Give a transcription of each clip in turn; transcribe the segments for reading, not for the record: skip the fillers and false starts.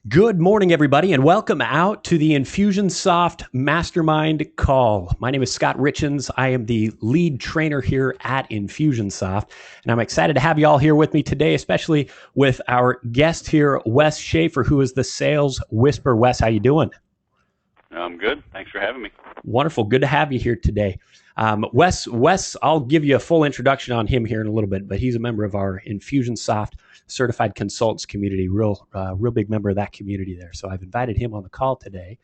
Good morning, everybody, and welcome out to the Infusionsoft Mastermind Call. My name is Scott Richens. I am the lead trainer here at Infusionsoft, and I'm excited to have you all here with me today, especially with our guest here, Wes Schaefer, who is the Sales Whisperer. Wes, how you doing? I'm good. Thanks for having me. Wonderful. Good to have you here today. Wes, I'll give you a full introduction on him here in a little bit, but he's a member of our Infusionsoft certified consultants community, real big member of that community there. So I've invited him on the call today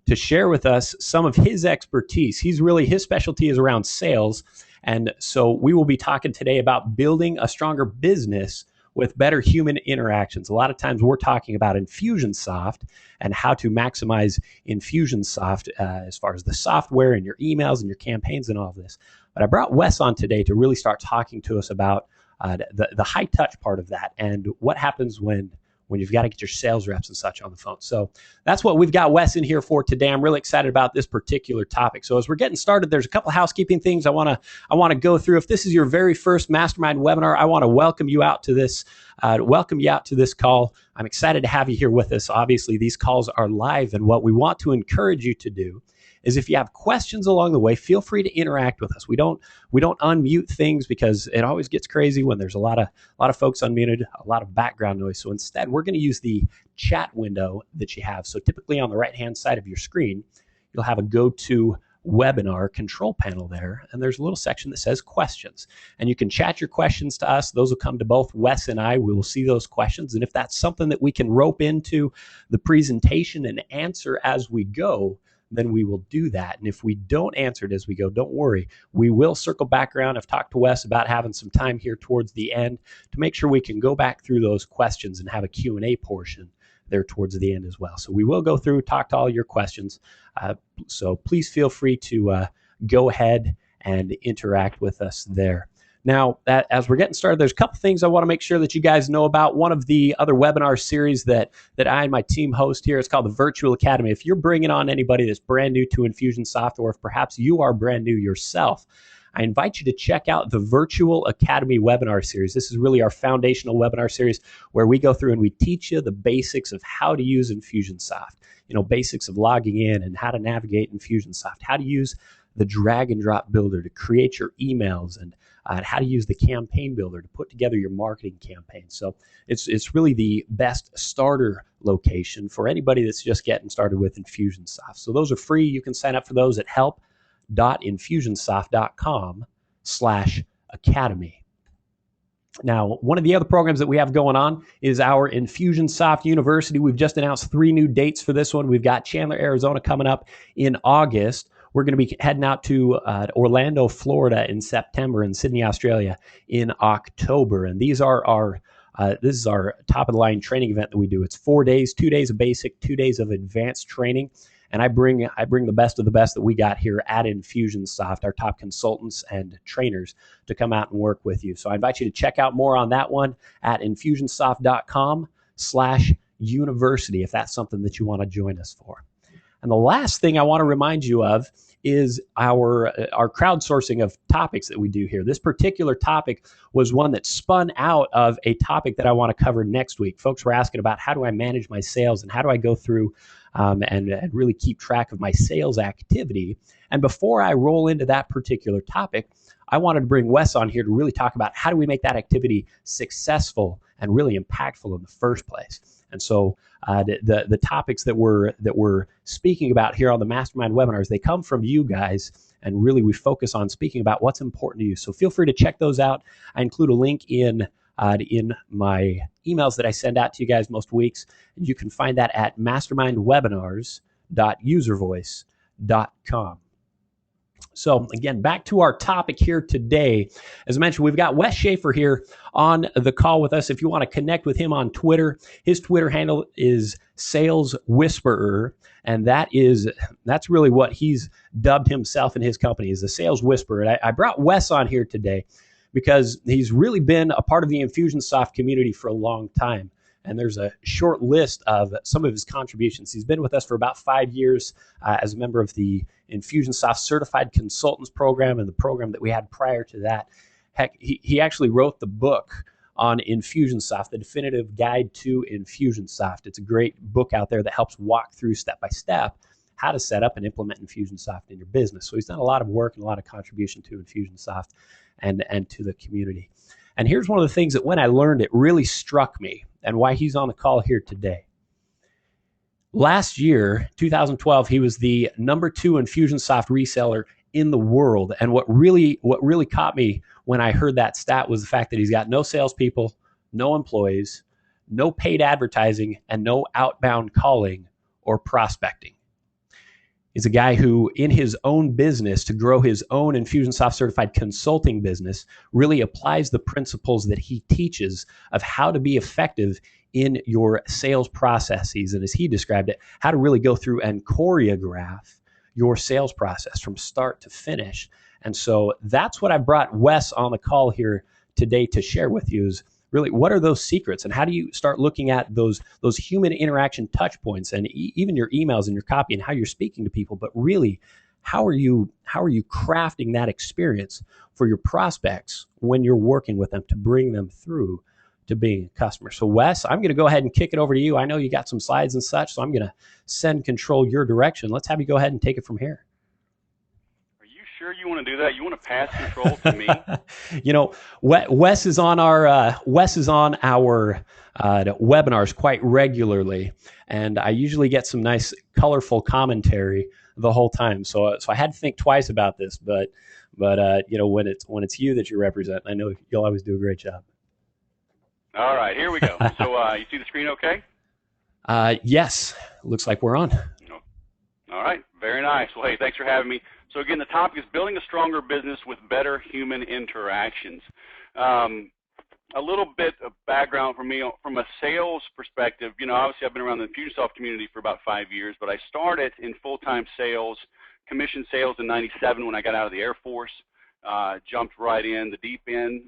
to share with us some of his expertise. His specialty is around sales. And so we will be talking today about building a stronger business with better human interactions. A lot of times we're talking about Infusionsoft and how to maximize Infusionsoft as far as the software and your emails and your campaigns and all of this. But I brought Wes on today to really start talking to us about the high touch part of that and what happens when you've got to get your sales reps and such on the phone. So that's what we've got Wes in here for today. I'm really excited about this particular topic. So as we're getting started, there's a couple of housekeeping things I want to go through. If this is your very first mastermind webinar, I want to welcome you out to this call. I'm excited to have you here with us. Obviously, these calls are live, and what we want to encourage you to do is if you have questions along the way, feel free to interact with us. We don't unmute things because it always gets crazy when there's a lot of folks unmuted, a lot of background noise. So instead, we're going to use the chat window that you have. So typically on the right-hand side of your screen, you'll have a go-to webinar control panel there, and there's a little section that says questions. And you can chat your questions to us. Those will come to both Wes and I. We will see those questions. And if that's something that we can rope into the presentation and answer as we go, then we will do that. And if we don't answer it as we go, don't worry. We will circle back around. I've talked to Wes about having some time here towards the end to make sure we can go back through those questions and have a Q&A portion there towards the end as well. So we will go through, talk to all your questions. So please feel free to go ahead and interact with us there. Now, as we're getting started, there's a couple things I want to make sure that you guys know about. One of the other webinar series that I and my team host here is called the Virtual Academy. If you're bringing on anybody that's brand new to Infusionsoft, or if perhaps you are brand new yourself, I invite you to check out the Virtual Academy webinar series. This is really our foundational webinar series where we go through and we teach you the basics of how to use Infusionsoft. Basics of logging in and how to navigate Infusionsoft, how to use the drag and drop builder to create your emails, and how to use the campaign builder to put together your marketing campaign. So it's really the best starter location for anybody that's just getting started with Infusionsoft. So those are free. You can sign up for those at help.infusionsoft.com/academy. Now, one of the other programs that we have going on is our Infusionsoft University. We've just announced 3 new dates for this one. We've got Chandler, Arizona coming up in August. We're going to be heading out to Orlando, Florida in September, and Sydney, Australia in October. And these are this is our top of the line training event that we do. It's 4 days, 2 days of basic, 2 days of advanced training. And I bring the best of the best that we got here at Infusionsoft, our top consultants and trainers, to come out and work with you. So I invite you to check out more on that one at infusionsoft.com/university if that's something that you want to join us for. And the last thing I want to remind you of is our crowdsourcing of topics that we do here. This particular topic was one that spun out of a topic that I want to cover next week. Folks were asking about how do I manage my sales and how do I go through and really keep track of my sales activity. And before I roll into that particular topic, I wanted to bring Wes on here to really talk about how do we make that activity successful and really impactful in the first place. And so the topics that we're speaking about here on the Mastermind webinars, they come from you guys, and really we focus on speaking about what's important to you. So feel free to check those out. I include a link in my emails that I send out to you guys most weeks. And you can find that at mastermindwebinars.uservoice.com. So again, back to our topic here today. As I mentioned, we've got Wes Schaefer here on the call with us. If you want to connect with him on Twitter, his Twitter handle is Sales Whisperer, and that's really what he's dubbed himself and his company, is the Sales Whisperer. And I brought Wes on here today because he's really been a part of the Infusionsoft community for a long time. And there's a short list of some of his contributions. He's been with us for about 5 years as a member of the Infusionsoft Certified Consultants Program and the program that we had prior to that. Heck, he actually wrote the book on Infusionsoft, the definitive guide to Infusionsoft. It's a great book out there that helps walk through step by step how to set up and implement Infusionsoft in your business. So he's done a lot of work and a lot of contribution to Infusionsoft and to the community. And here's one of the things that when I learned it really struck me and why he's on the call here today. Last year, 2012, he was the number 2 Infusionsoft reseller in the world. And what really caught me when I heard that stat was the fact that he's got no salespeople, no employees, no paid advertising, and no outbound calling or prospecting. He's a guy who, in his own business, to grow his own Infusionsoft certified consulting business, really applies the principles that he teaches of how to be effective in your sales processes. And as he described it, how to really go through and choreograph your sales process from start to finish. And so that's what I brought Wes on the call here today to share with you is really what are those secrets and how do you start looking at those human interaction touch points and even your emails and your copy and how you're speaking to people, but really how are you crafting that experience for your prospects when you're working with them to bring them through to being a customer. So Wes, I'm going to go ahead and kick it over to you. I know you got some slides and such, so I'm going to send control your direction. Let's have you go ahead and take it from here. Sure you want to do that? You want to pass control to me? You know, Wes is on our webinars quite regularly, and I usually get some nice, colorful commentary the whole time. So I had to think twice about this, but you know, when it's you that you represent, I know you'll always do a great job. All right, here we go. So you see the screen, okay? Yes, looks like we're on. All right, very nice. Well, hey, thanks for having me. So again, the topic is building a stronger business with better human interactions. A little bit of background from me from a sales perspective. You know, obviously I've been around the Infusionsoft community for about 5 years, but I started in full-time sales, commission sales in '97 when I got out of the Air Force. Jumped right in the deep end,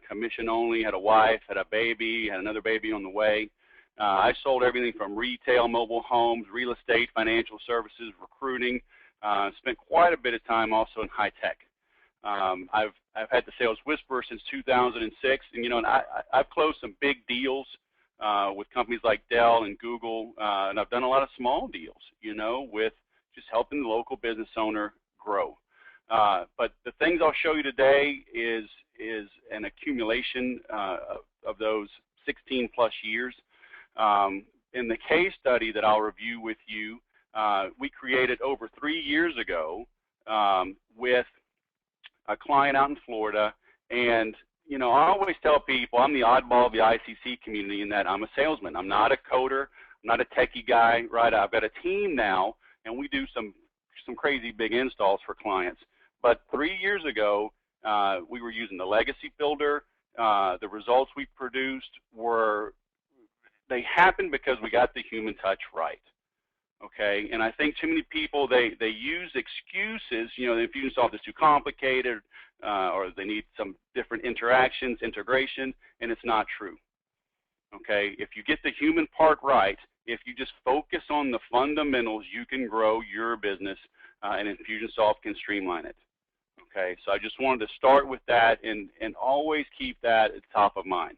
commission only, had a wife, had a baby, had another baby on the way. I sold everything from retail, mobile homes, real estate, financial services, recruiting. Spent quite a bit of time also in high tech. I've had the sales whisperer since 2006, and you know, and I've closed some big deals with companies like Dell and Google, and I've done a lot of small deals, you know, with just helping the local business owner grow. But the things I'll show you today is an accumulation of those 16 plus years. In the case study that I'll review with you, we created over 3 years ago with a client out in Florida. And, you know, I always tell people I'm the oddball of the ICC community in that I'm a salesman. I'm not a coder. I'm not a techie guy, right? I've got a team now, and we do some crazy big installs for clients. But 3 years ago, we were using the legacy builder. The results we produced they happened because we got the human touch right. Okay, and I think too many people, they use excuses, you know, the Infusionsoft is too complicated, or they need some different interactions, integration, and it's not true. Okay, if you get the human part right, if you just focus on the fundamentals, you can grow your business, and Infusionsoft can streamline it. Okay, so I just wanted to start with that and always keep that at the top of mind.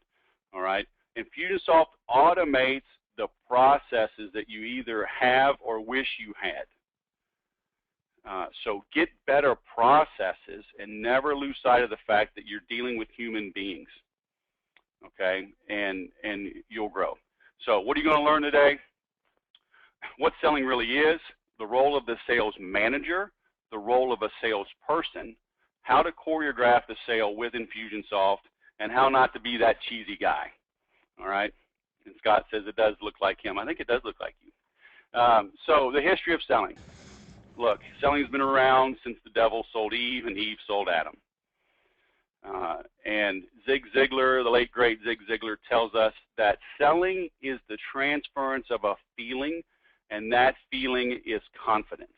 All right, Infusionsoft automates the processes that you either have or wish you had. So get better processes and never lose sight of the fact that you're dealing with human beings. Okay, and you'll grow. So what are you going to learn today? What selling really is, the role of the sales manager, the role of a salesperson, how to choreograph the sale with Infusionsoft, and how not to be that cheesy guy. All right? And Scott says it does look like him. I think it does look like you. So the history of selling. Look, selling has been around since the devil sold Eve and Eve sold Adam. And Zig Ziglar, the late great Zig Ziglar, tells us that selling is the transference of a feeling, and that feeling is confidence.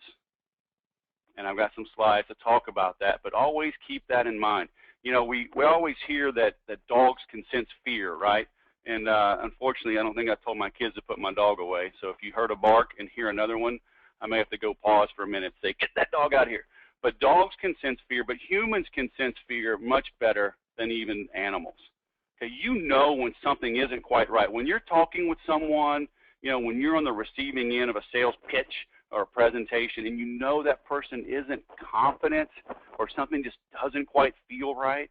And I've got some slides to talk about that, but always keep that in mind. You know, we always hear that dogs can sense fear, right? And unfortunately, I don't think I told my kids to put my dog away. So if you heard a bark and hear another one, I may have to go pause for a minute and say, get that dog out of here. But dogs can sense fear, but humans can sense fear much better than even animals. Okay, you know when something isn't quite right. When you're talking with someone, when you're on the receiving end of a sales pitch or a presentation and you know that person isn't confident or something just doesn't quite feel right,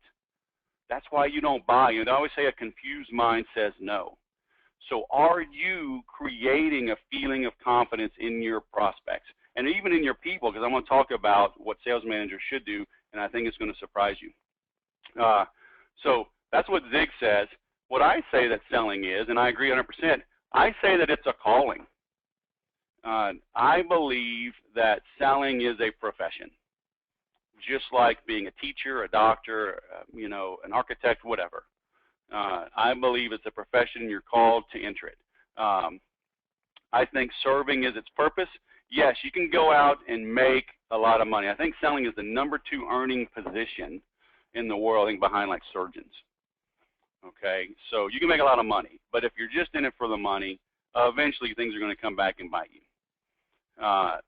that's why you don't buy. They always say a confused mind says no. So are you creating a feeling of confidence in your prospects and even in your people? Because I'm going to talk about what sales managers should do, and I think it's going to surprise you. So that's what Zig says. What I say that selling is, and I agree 100%, I say that it's a calling. I believe that selling is a profession, just like being a teacher, a doctor, an architect, whatever. I believe it's a profession. You're called to enter it. I think serving is its purpose. Yes, you can go out and make a lot of money. I think selling is the #2 earning position in the world, I think, behind like surgeons. Okay, so you can make a lot of money, but if you're just in it for the money, eventually things are going to come back and bite you.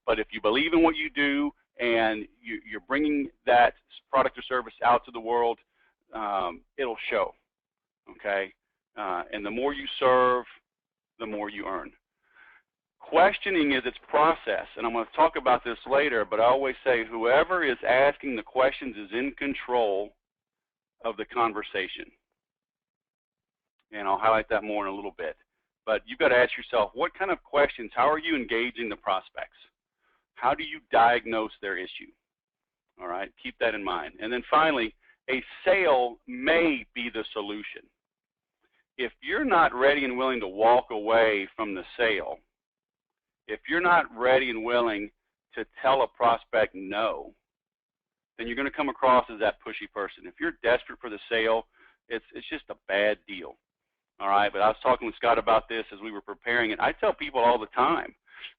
But if you believe in what you do and you're bringing that product or service out to the world, it'll show. Okay, and the more you serve, the more you earn. Questioning is its process, and I'm going to talk about this later, but I always say whoever is asking the questions is in control of the conversation. And I'll highlight that more in a little bit. But you've got to ask yourself, what kind of questions, how are you engaging the prospects? How do you diagnose their issue? All right, keep that in mind. And then finally, a sale may be the solution. If you're not ready and willing to walk away from the sale, if you're not ready and willing to tell a prospect no, then you're going to come across as that pushy person. If you're desperate for the sale, it's just a bad deal. All right, but I was talking with Scott about this as we were preparing it. I tell people all the time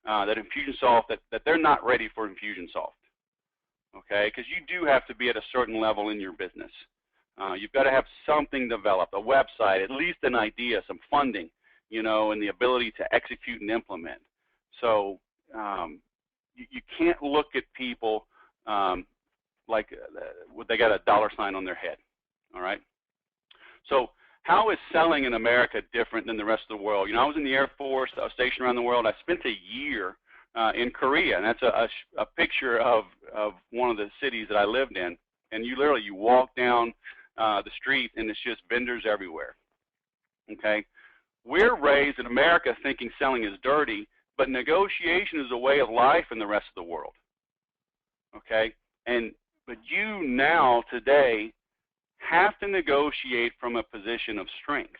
that Infusionsoft, that they're not ready for Infusionsoft, okay, because you do have to be at a certain level in your business. You've got to have something developed, a website, at least an idea, some funding, and the ability to execute and implement. So you can't look at people like they got a $sign on their head, all right? So how is selling in America different than the rest of the world? I was in the Air Force. I was stationed around the world. I spent a year in Korea, and that's a picture of one of the cities that I lived in. And you literally, you walk down the street, and it's just vendors everywhere, okay? We're raised in America thinking selling is dirty, but negotiation is a way of life in the rest of the world, okay? But you now, today, have to negotiate from a position of strength.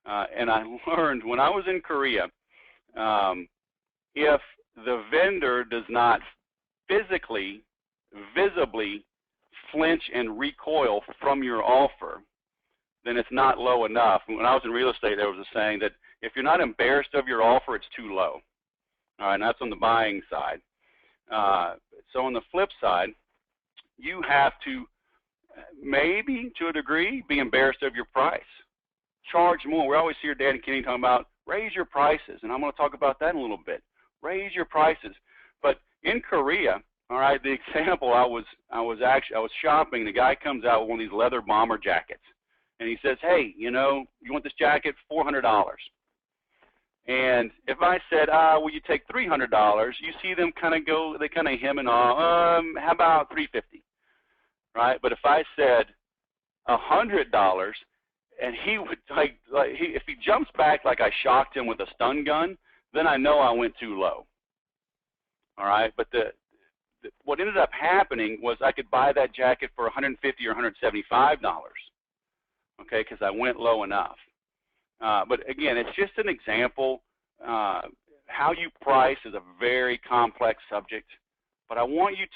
And I learned when I was in Korea, if the vendor does not physically, visibly flinch and recoil from your offer, then it's not low enough. When I was in real estate, there was a saying that if you're not embarrassed of your offer, it's too low. All right, and that's on the buying side. So on the flip side, you have to maybe to a degree be embarrassed of your price. Charge more. We always hear Dan and Kenny talking about raise your prices, and I'm going to talk about that in a little bit. Raise your prices. But in Korea, all right, the example I was shopping. The guy comes out with one of these leather bomber jackets, and he says, "Hey, you want this jacket? $400." And if I said, "Will you take $300?" You see them kind of go. They kind of hem and haw. How about $350? Right? But if I said $100, and he would if he jumps back like I shocked him with a stun gun, then I know I went too low. All right, but what ended up happening was I could buy that jacket for $150 or $175. Okay, because I went low enough. But again, it's just an example. How you price is a very complex subject, but I want you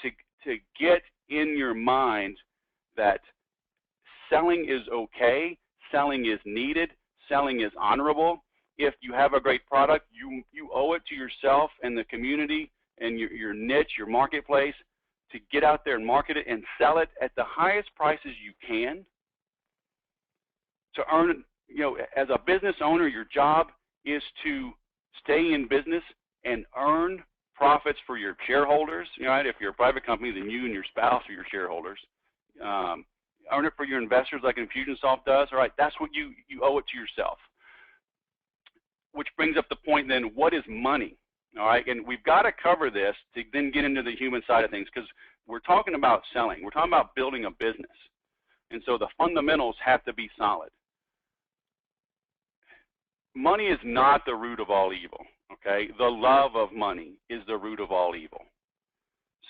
to get in your mind that selling is okay, selling is needed, selling is honorable. If you have a great product, you owe it to yourself and the community and your niche, your marketplace, to get out there and market it and sell it at the highest prices you can. To earn, as a business owner, your job is to stay in business and earn profits for your shareholders. Right? If you're a private company, then you and your spouse are your shareholders. earn it for your investors like Infusionsoft does, all right, that's what you owe it to yourself. Which brings up the point then, what is money? All right, and we've got to cover this to then get into the human side of things, because we're talking about selling. We're talking about building a business. And so the fundamentals have to be solid. Money is not the root of all evil, okay? The love of money is the root of all evil.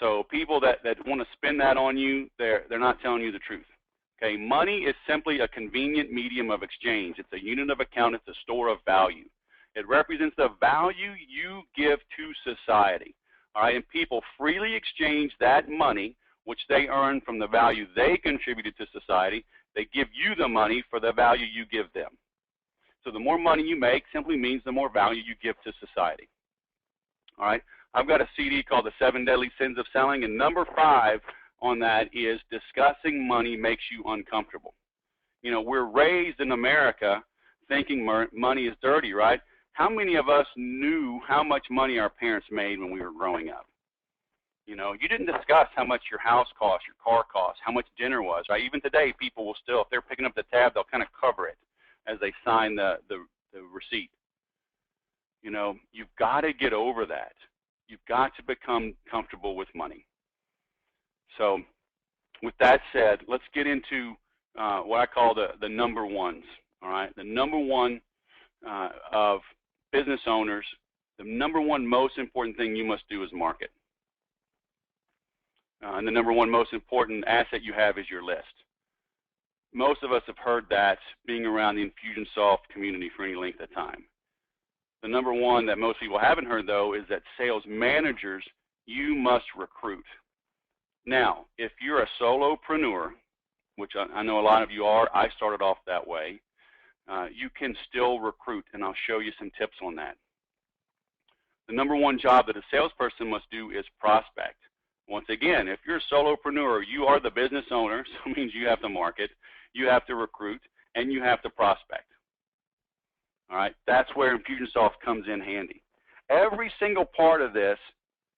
So people that want to spin that on you, they're not telling you the truth. Okay, money is simply a convenient medium of exchange. It's a unit of account. It's a store of value. It represents the value you give to society. All right, and people freely exchange that money, which they earn from the value they contributed to society. They give you the money for the value you give them. So the more money you make simply means the more value you give to society. All right, I've got a CD called The 7 Deadly Sins of Selling, and number 5 on that is discussing money makes you uncomfortable. You know, we're raised in America thinking money is dirty, right? How many of us knew how much money our parents made when we were growing up? You know, you didn't discuss how much your house cost, your car cost, how much dinner was, right? Even today, people will still, if they're picking up the tab, they'll kind of cover it as they sign the receipt. You know, you've got to get over that. You've got to become comfortable with money. So with that said, let's get into what I call the number ones, all right? The number one of business owners, the number one most important thing you must do is market. And the number one most important asset you have is your list. Most of us have heard that being around the Infusionsoft community for any length of time. The number one that most people haven't heard, though, is that sales managers, you must recruit. Now, if you're a solopreneur, which I know a lot of you are, I started off that way, you can still recruit, and I'll show you some tips on that. The number one job that a salesperson must do is prospect. Once again, if you're a solopreneur, you are the business owner, so it means you have to market, you have to recruit, and you have to prospect. All right, that's where Infusionsoft comes in handy. Every single part of this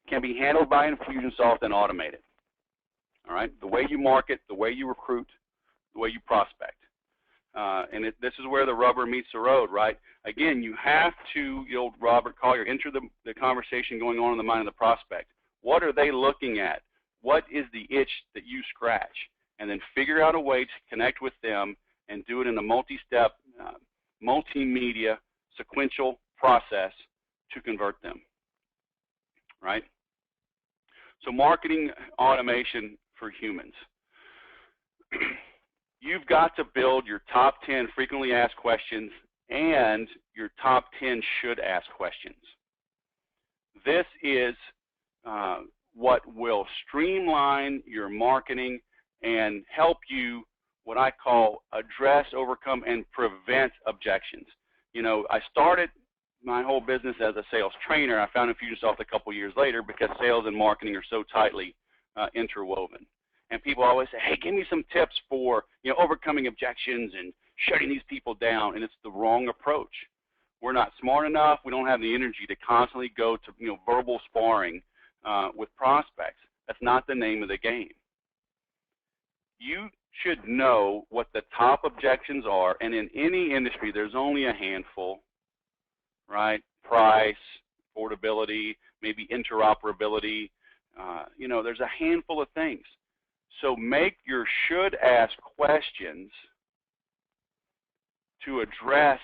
can be handled by Infusionsoft and automated. All right, the way you market, the way you recruit, the way you prospect. This is where the rubber meets the road, right? Again, you have to, the old Robert Collier, enter the conversation going on in the mind of the prospect. What are they looking at? What is the itch that you scratch? And then figure out a way to connect with them and do it in a multi-step, multimedia, sequential process to convert them, right? So marketing automation for humans. You've got to build your top 10 frequently asked questions and your top 10 should ask questions. This is what will streamline your marketing and help you, what I call, address, overcome, and prevent objections. You know, I started my whole business as a sales trainer. I found Infusionsoft a couple years later because sales and marketing are so tightly interwoven. And people always say, hey, give me some tips for, you know, overcoming objections and shutting these people down. And it's the wrong approach. We're not smart enough. We don't have the energy to constantly go to, you know, verbal sparring with prospects. That's not the name of the game. You should know what the top objections are. And in any industry, there's only a handful, right? Price, affordability, maybe interoperability. You know, there's a handful of things. So make your should ask questions to address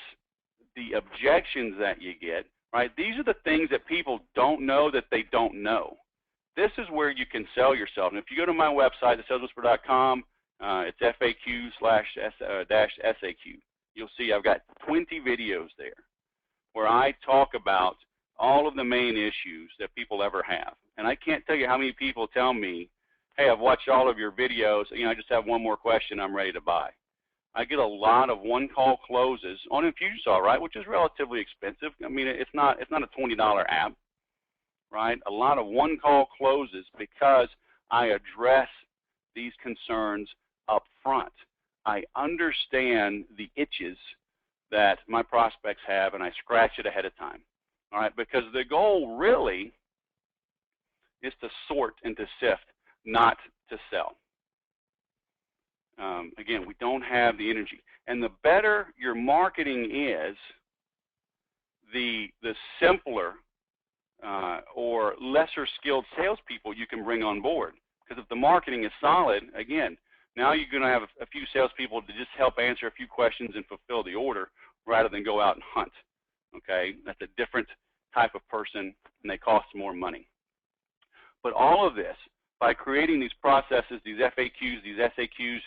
the objections that you get, right? These are the things that people don't know that they don't know. This is where you can sell yourself. And if you go to my website, thesaleswhisperer.com, it's FAQ/-SAQ. You'll see I've got 20 videos there where I talk about all of the main issues that people ever have. And I can't tell you how many people tell me, hey, I've watched all of your videos, you know, I just have one more question, I'm ready to buy. I get a lot of one-call closes on Infusionsoft, right, which is relatively expensive. I mean, it's not a $20 app, right? A lot of one-call closes because I address these concerns up front. I understand the itches that my prospects have, and I scratch it ahead of time, all right? Because the goal really is to sort and to sift, not to sell. Again, we don't have the energy. And the better your marketing is, the simpler or lesser skilled salespeople you can bring on board. Because if the marketing is solid, again, now you're going to have a few salespeople to just help answer a few questions and fulfill the order rather than go out and hunt. Okay, that's a different type of person, and they cost more money. But all of this, by creating these processes, these FAQs, these SAQs,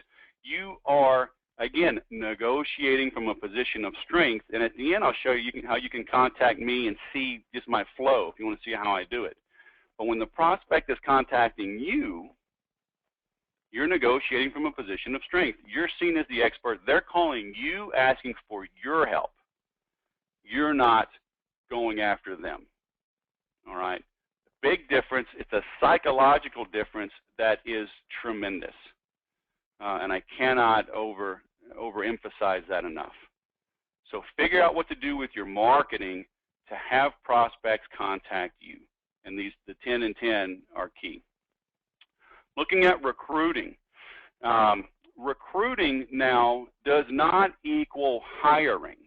you are, again, negotiating from a position of strength. And at the end, I'll show you how you can contact me and see just my flow if you want to see how I do it. But when the prospect is contacting you, you're negotiating from a position of strength. You're seen as the expert. They're calling you, asking for your help. You're not going after them. All right? Big difference. It's a psychological difference that is tremendous. And I cannot overemphasize that enough. So figure out what to do with your marketing to have prospects contact you. And the 10 and 10 are key. Looking at recruiting. Recruiting now does not equal hiring.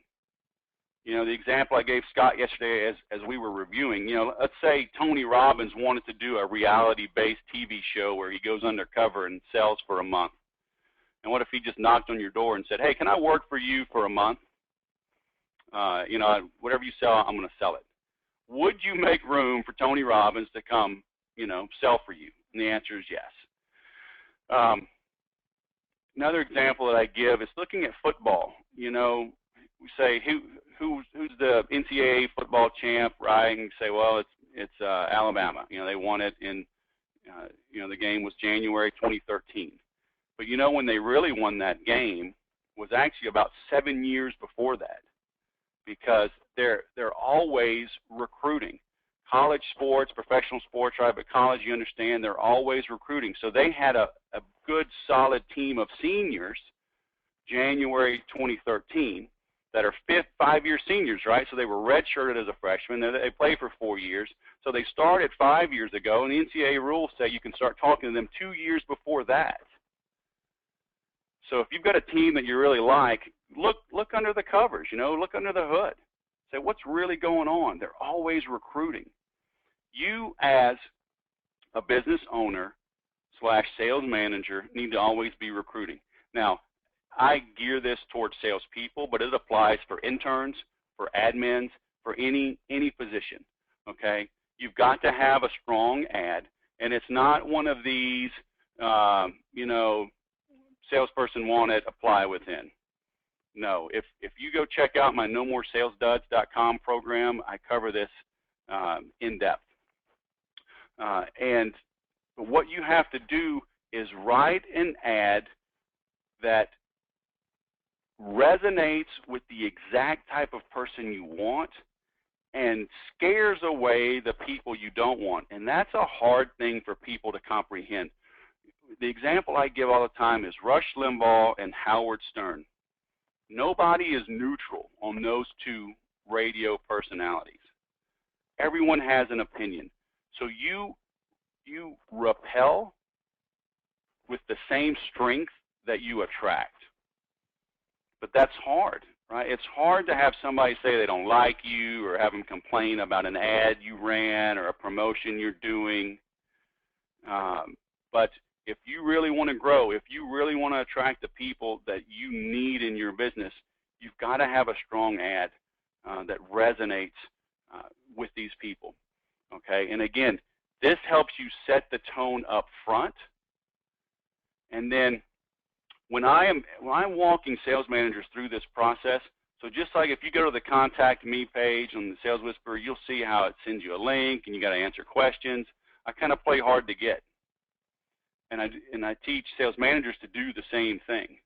You know, the example I gave Scott yesterday as we were reviewing, you know, let's say Tony Robbins wanted to do a reality-based TV show where he goes undercover and sells for a month. And what if he just knocked on your door and said, hey, can I work for you for a month? You know, whatever you sell, I'm going to sell it. Would you make room for Tony Robbins to come, you know, sell for you? And the answer is yes. Another example that I give is looking at football. You know, we say, who's the NCAA football champ, right? And you say, well, it's Alabama. You know, they won it in, you know, the game was January 2013. But you know when they really won that game was actually about 7 years before that, because they're always recruiting. College sports, professional sports, right, but college, you understand, they're always recruiting. So they had a good, solid team of seniors, January 2013, that are 5-year seniors, right? So they were redshirted as a freshman. They played for 4 years. So they started 5 years ago, and the NCAA rules say you can start talking to them 2 years before that. So if you've got a team that you really like, look under the covers, you know, look under the hood. Say, what's really going on? They're always recruiting. You as a business owner / sales manager need to always be recruiting. Now, I gear this towards salespeople, but it applies for interns, for admins, for any position, okay? You've got to have a strong ad, and it's not one of these, you know, salesperson wanted, apply within. No, if you go check out my NoMoreSalesDuds.com program, I cover this in depth. And what you have to do is write an ad that resonates with the exact type of person you want and scares away the people you don't want. And that's a hard thing for people to comprehend. The example I give all the time is Rush Limbaugh and Howard Stern. Nobody is neutral on those two radio personalities. Everyone has an opinion. So you repel with the same strength that you attract. But that's hard, right? It's hard to have somebody say they don't like you or have them complain about an ad you ran or a promotion you're doing. But if you really want to grow, if you really want to attract the people that you need in your business, you've got to have a strong ad that resonates with these people, okay? And again, this helps you set the tone up front. And then when I'm walking sales managers through this process, so just like if you go to the Contact Me page on the Sales Whisperer, you'll see how it sends you a link and you got to answer questions. I kind of play hard to get. And I teach sales managers to do the same thing.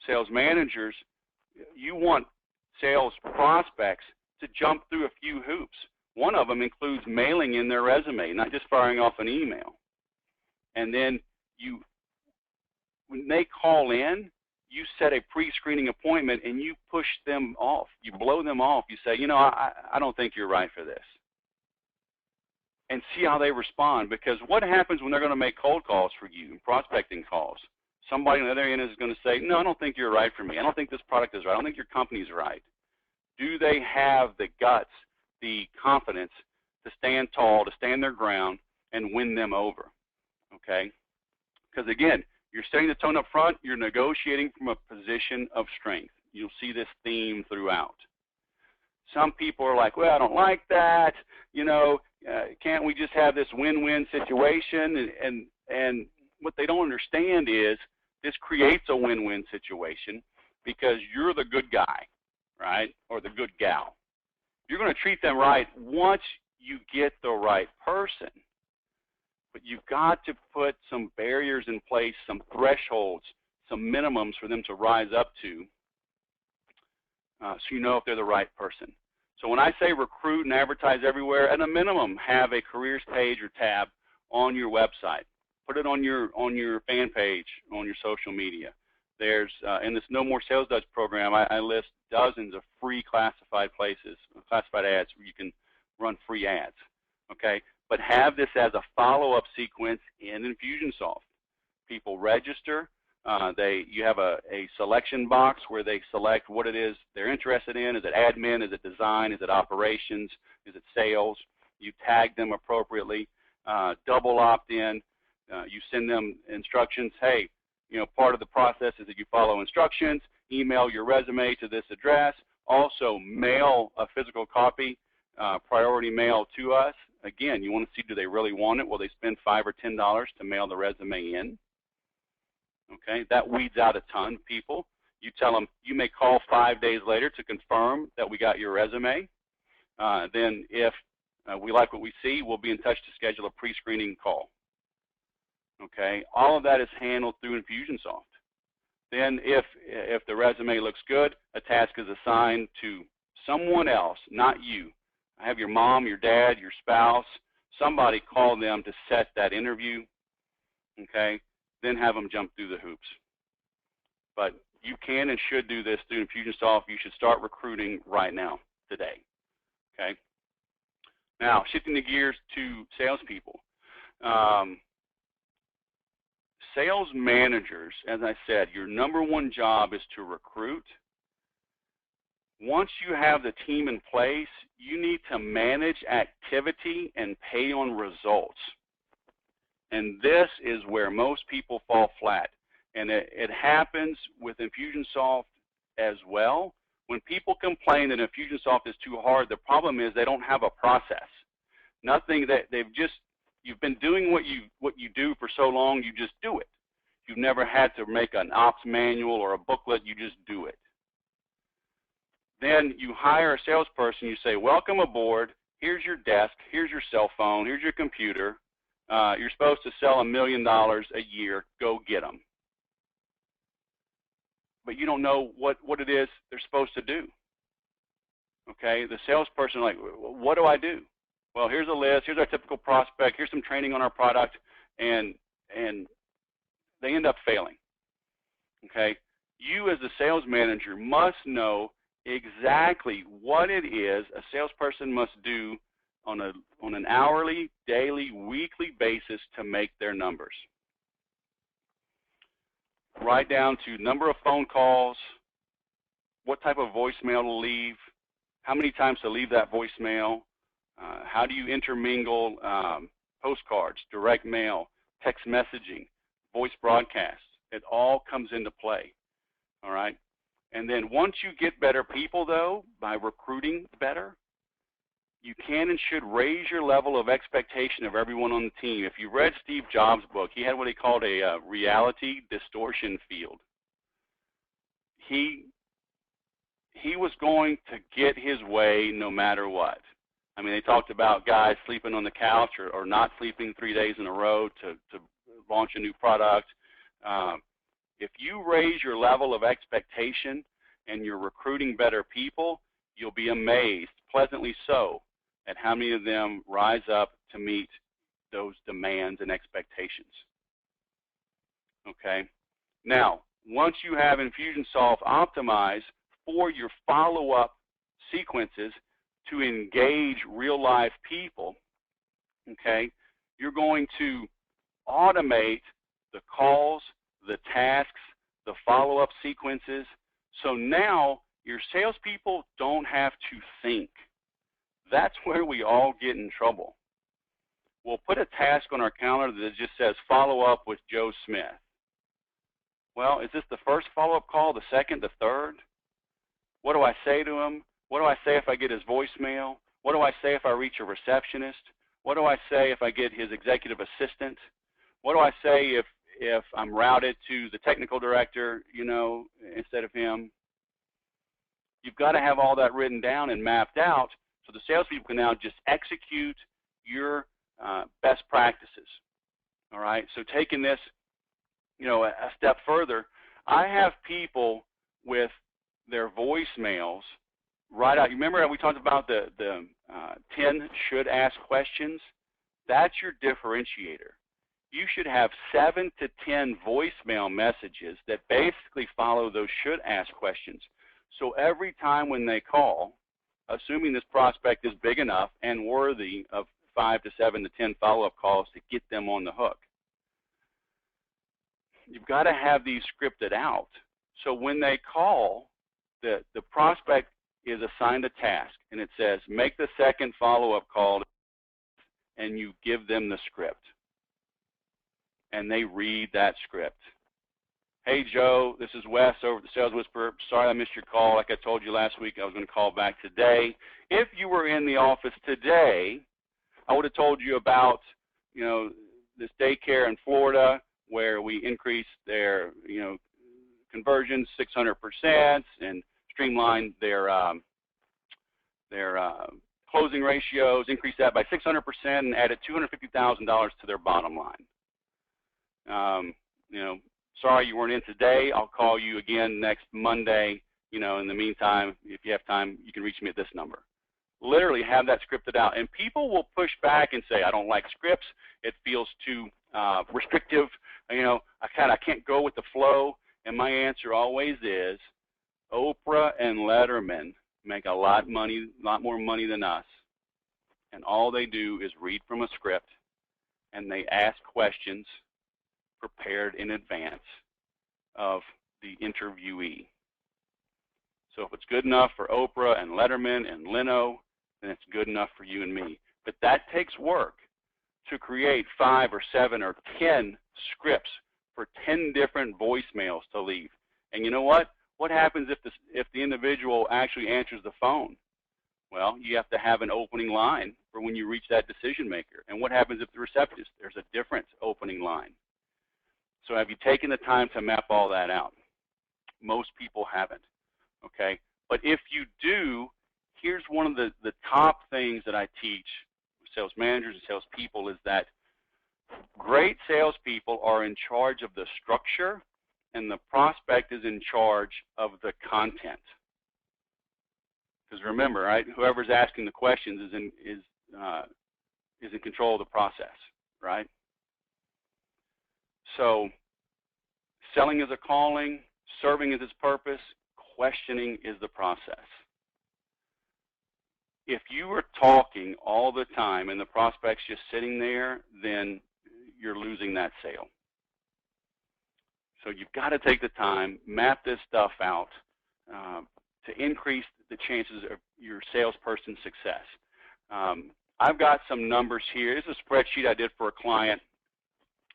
Sales managers, you want sales prospects to jump through a few hoops. One of them includes mailing in their resume, not just firing off an email. And then when they call in, you set a pre-screening appointment and you push them off. You blow them off. You say, you know, I don't think you're right for this. And see how they respond, because what happens when they're going to make cold calls for you, prospecting calls? somebody on the other end is going to say, no, I don't think you're right for me. I don't think this product is right. I don't think your company's right. Do they have the guts, the confidence to stand tall, to stand their ground, and win them over? Okay? Because again, you're setting the tone up front. You're negotiating from a position of strength. You'll see this theme throughout. Some people are like, well, I don't like that. You know, can't we just have this win-win situation? And what they don't understand is this creates a win-win situation because you're the good guy, right, or the good gal. You're going to treat them right once you get the right person. But you've got to put some barriers in place, some thresholds, some minimums for them to rise up to so you know if they're the right person. So when I say recruit and advertise everywhere, at a minimum, have a careers page or tab on your website. Put it on your fan page, on your social media. There's in this No More Sales Dutch program, I list dozens of free classified places, classified ads where you can run free ads. Okay, but have this as a follow-up sequence in Infusionsoft. People register. You have a selection box where they select what it is they're interested in. Is it admin? Is it design? Is it operations? Is it sales? You tag them appropriately. Double opt-in. You send them instructions. Hey, you know, part of the process is that you follow instructions. Email your resume to this address. Also, mail a physical copy, priority mail to us. Again, you want to see, do they really want it? Will they spend $5 or $10 to mail the resume in? Okay, that weeds out a ton of people. You tell them you may call 5 days later to confirm that we got your resume. Then if we like what we see, we'll be in touch to schedule a pre-screening call. Okay, all of that is handled through Infusionsoft. Then if the resume looks good, a task is assigned to someone else, not you. Have your mom, your dad, your spouse, somebody call them to set that interview. Okay, then have them jump through the hoops. But you can and should do this through Infusionsoft. You should start recruiting right now, today. Okay. Now, shifting the gears to salespeople. Sales managers, as I said, your number one job is to recruit. Once you have the team in place, you need to manage activity and pay on results. And this is where most people fall flat. And it happens with Infusionsoft as well. When people complain that Infusionsoft is too hard, the problem is they don't have a process. Nothing that you've been doing what you do for so long, you just do it. You've never had to make an ops manual or a booklet, you just do it. Then you hire a salesperson, you say, welcome aboard, here's your desk, here's your cell phone, here's your computer. You're supposed to sell $1 million a year, go get them. But you don't know what it is they're supposed to do. Okay, the salesperson like, what do I do? Well, here's a list, here's our typical prospect, here's some training on our product, and they end up failing. Okay, you as the sales manager must know exactly what it is a salesperson must do on an hourly, daily, weekly basis to make their numbers. Right down to number of phone calls, what type of voicemail to leave, how many times to leave that voicemail, how do you intermingle postcards, direct mail, text messaging, voice broadcasts. It all comes into play, all right? And then once you get better people, though, by recruiting better, you can and should raise your level of expectation of everyone on the team. If you read Steve Jobs' book, he had what he called a reality distortion field. He was going to get his way no matter what. I mean, they talked about guys sleeping on the couch or not sleeping 3 days in a row to launch a new product. If you raise your level of expectation and you're recruiting better people, you'll be amazed, pleasantly so, at how many of them rise up to meet those demands and expectations. Okay? Now, once you have Infusionsoft optimized for your follow-up sequences to engage real-life people, okay, you're going to automate the calls, the tasks, the follow-up sequences. So now your salespeople don't have to think. That's where we all get in trouble. We'll put a task on our calendar that just says follow up with Joe Smith. Well, is this the first follow-up call, the second, the third? What do I say to him? What do I say if I get his voicemail? What do I say if I reach a receptionist? What do I say if I get his executive assistant? What do I say if I'm routed to the technical director, you know, instead of him? You've got to have all that written down and mapped out so the salespeople can now just execute your best practices. All right, so taking this, you know, a step further, I have people with their voicemails right out. You remember we talked about the 10 should ask questions? That's your differentiator. You should have 7 to 10 voicemail messages that basically follow those should ask questions. So every time when they call, assuming this prospect is big enough and worthy of 5 to 7 to 10 follow-up calls to get them on the hook, you've got to have these scripted out. So when they call, the prospect is assigned a task, and it says, make the second follow-up call, and you give them the script. And they read that script. Hey, Joe, this is Wes over at the Sales Whisperer. Sorry I missed your call. Like I told you last week, I was going to call back today. If you were in the office today, I would have told you about, you know, this daycare in Florida where we increased their, you know, conversions 600% and streamlined their closing ratios, increased that by 600% and added $250,000 to their bottom line. You know, sorry you weren't in today. I'll call you again next Monday. You know, in the meantime, if you have time, you can reach me at this number. Literally have that scripted out. And people will push back and say, I don't like scripts. It feels too restrictive. You know, I can't go with the flow. And my answer always is, Oprah and Letterman make a lot more money than us. And all they do is read from a script, and they ask questions prepared in advance of the interviewee. So if it's good enough for Oprah and Letterman and Leno, then it's good enough for you and me. But that takes work to create 5 or 7 or 10 scripts for 10 different voicemails to leave. And you know what? What happens if the individual actually answers the phone? Well, you have to have an opening line for when you reach that decision maker. And what happens if the receptionist, there's a different opening line? So have you taken the time to map all that out? Most people haven't, okay? But if you do, here's one of the top things that I teach sales managers and salespeople is that great salespeople are in charge of the structure and the prospect is in charge of the content. Because remember, right, whoever's asking the questions is in control of the process, right? So selling is a calling, serving is its purpose, questioning is the process. If you are talking all the time and the prospect's just sitting there, then you're losing that sale. So you've got to take the time, map this stuff out to increase the chances of your salesperson's success. I've got some numbers here. This is a spreadsheet I did for a client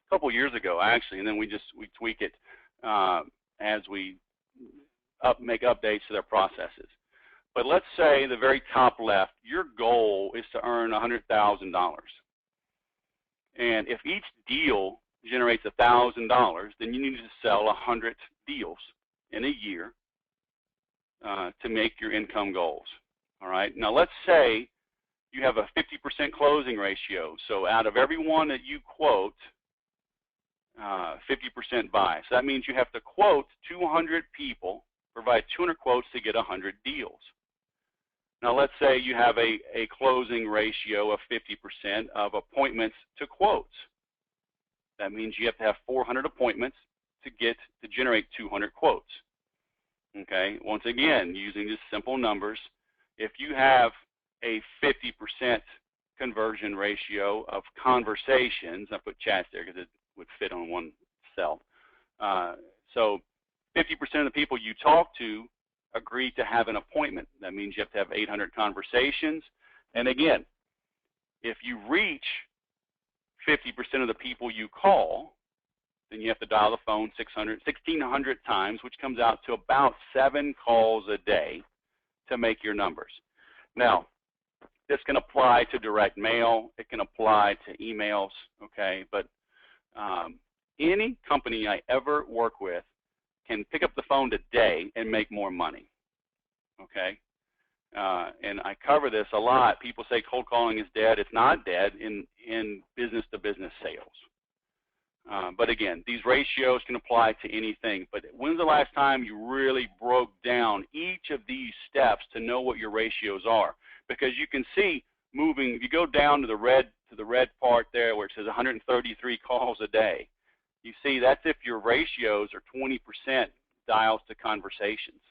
a couple years ago, actually, and then we tweak it as we make updates to their processes. But let's say the very top left, your goal is to earn $100,000. And if each deal generates $1,000, then you need to sell 100 deals in a year to make your income goals. All right. Now let's say you have a 50% closing ratio. So out of every one that you quote, 50% buy. So that means you have to quote 200 people, provide 200 quotes to get 100 deals. Now let's say you have a closing ratio of 50% of appointments to quotes. That means you have to have 400 appointments to generate 200 quotes. Okay, once again, using just simple numbers, if you have a 50% conversion ratio of conversations, I put chats there because it would fit on one cell, So 50% of the people you talk to agree to have an appointment. That means you have to have 800 conversations. And again, if you reach 50% of the people you call, then you have to dial the phone 1,600 times, which comes out to about 7 calls a day to make your numbers. Now, this can apply to direct mail. It can apply to emails, okay? But any company I ever work with can pick up the phone today and make more money, okay? And I cover this a lot. People say cold calling is dead. It's not dead in business-to-business sales. But again, these ratios can apply to anything. But when's the last time you really broke down each of these steps to know what your ratios are? Because you can see moving, if you go down to the red part there where it says 133 calls a day, you see that's if your ratios are 20% dials to conversations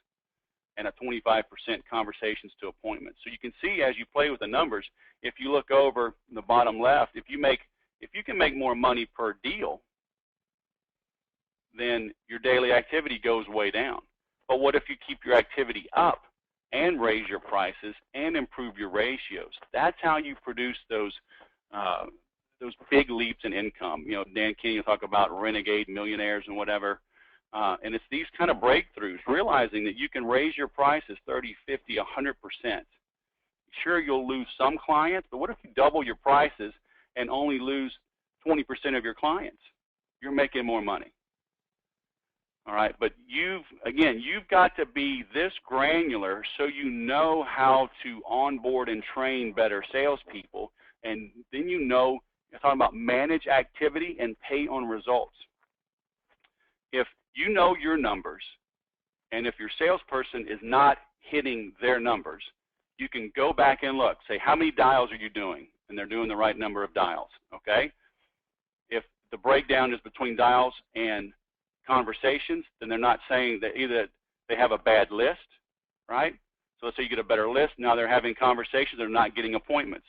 and a 25% conversations to appointments. So you can see as you play with the numbers, if you look over in the bottom left, if you can make more money per deal, then your daily activity goes way down. But what if you keep your activity up and raise your prices and improve your ratios? That's how you produce those big leaps in income. You know, Dan Kenny will talk about renegade millionaires and whatever. And it's these kind of breakthroughs, realizing that you can raise your prices 30, 50, 100%. Sure, you'll lose some clients, but what if you double your prices and only lose 20% of your clients? You're making more money. All right, but you've got to be this granular so you know how to onboard and train better salespeople, and then you know, you're talking about manage activity and pay on results. If you know your numbers, and if your salesperson is not hitting their numbers, you can go back and look, say, how many dials are you doing? And they're doing the right number of dials, okay? If the breakdown is between dials and conversations, then they're not saying that either they have a bad list, right? So let's say you get a better list, now they're having conversations, they're not getting appointments.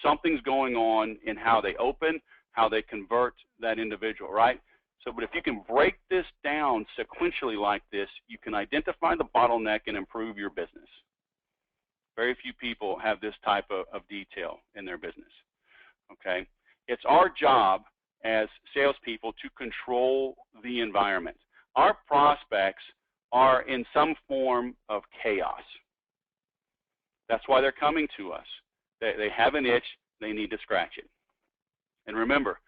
Something's going on in how they open, how they convert that individual, right? So, but if you can break this down sequentially like this, you can identify the bottleneck and improve your business. Very few people have this type of detail in their business, okay? It's our job as salespeople to control the environment. Our prospects are in some form of chaos. That's why they're coming to us. They have an itch, they need to scratch it. And remember,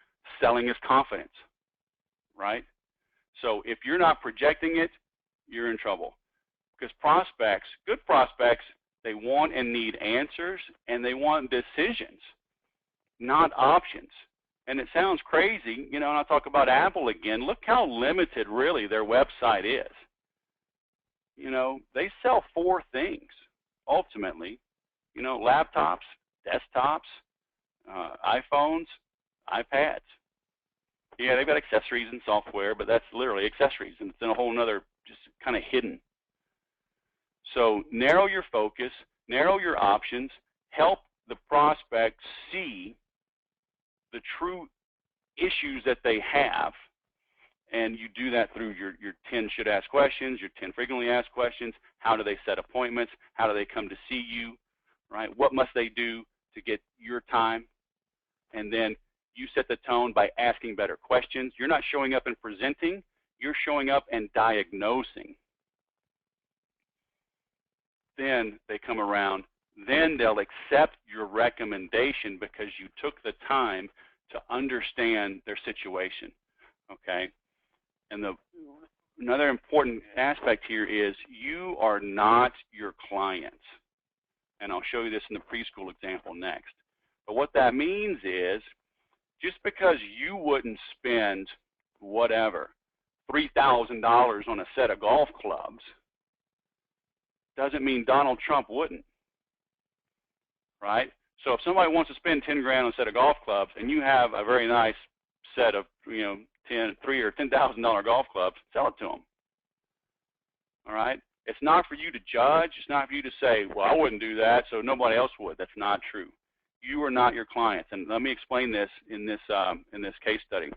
selling is confidence, right? So if you're not projecting it, you're in trouble. Because prospects, good prospects, they want and need answers, and they want decisions, not options. And it sounds crazy, you know, and I'll talk about Apple again. Look how limited really their website is. You know, they sell 4 things ultimately. You know, laptops, desktops, iPhones, iPads. Yeah, they've got accessories and software, but that's literally accessories, and it's in a whole nother, just kind of hidden. So narrow your focus, narrow your options, help the prospect see the true issues that they have, and you do that through your 10 should ask questions, your 10 frequently asked questions. How do they set appointments? How do they come to see you, right? What must they do to get your time? And then you set the tone by asking better questions. You're not showing up and presenting, you're showing up and diagnosing. Then they come around, then they'll accept your recommendation because you took the time to understand their situation, okay? And another important aspect here is you are not your clients. And I'll show you this in the preschool example next. But what that means is just because you wouldn't spend whatever, $3,000 on a set of golf clubs, doesn't mean Donald Trump wouldn't, right? So if somebody wants to spend 10 grand on a set of golf clubs and you have a very nice set of, you know, $3,000 or $10,000 golf clubs, sell it to them, all right? It's not for you to judge. It's not for you to say, well, I wouldn't do that, so nobody else would. That's not true. You are not your clients. And let me explain this in this case study.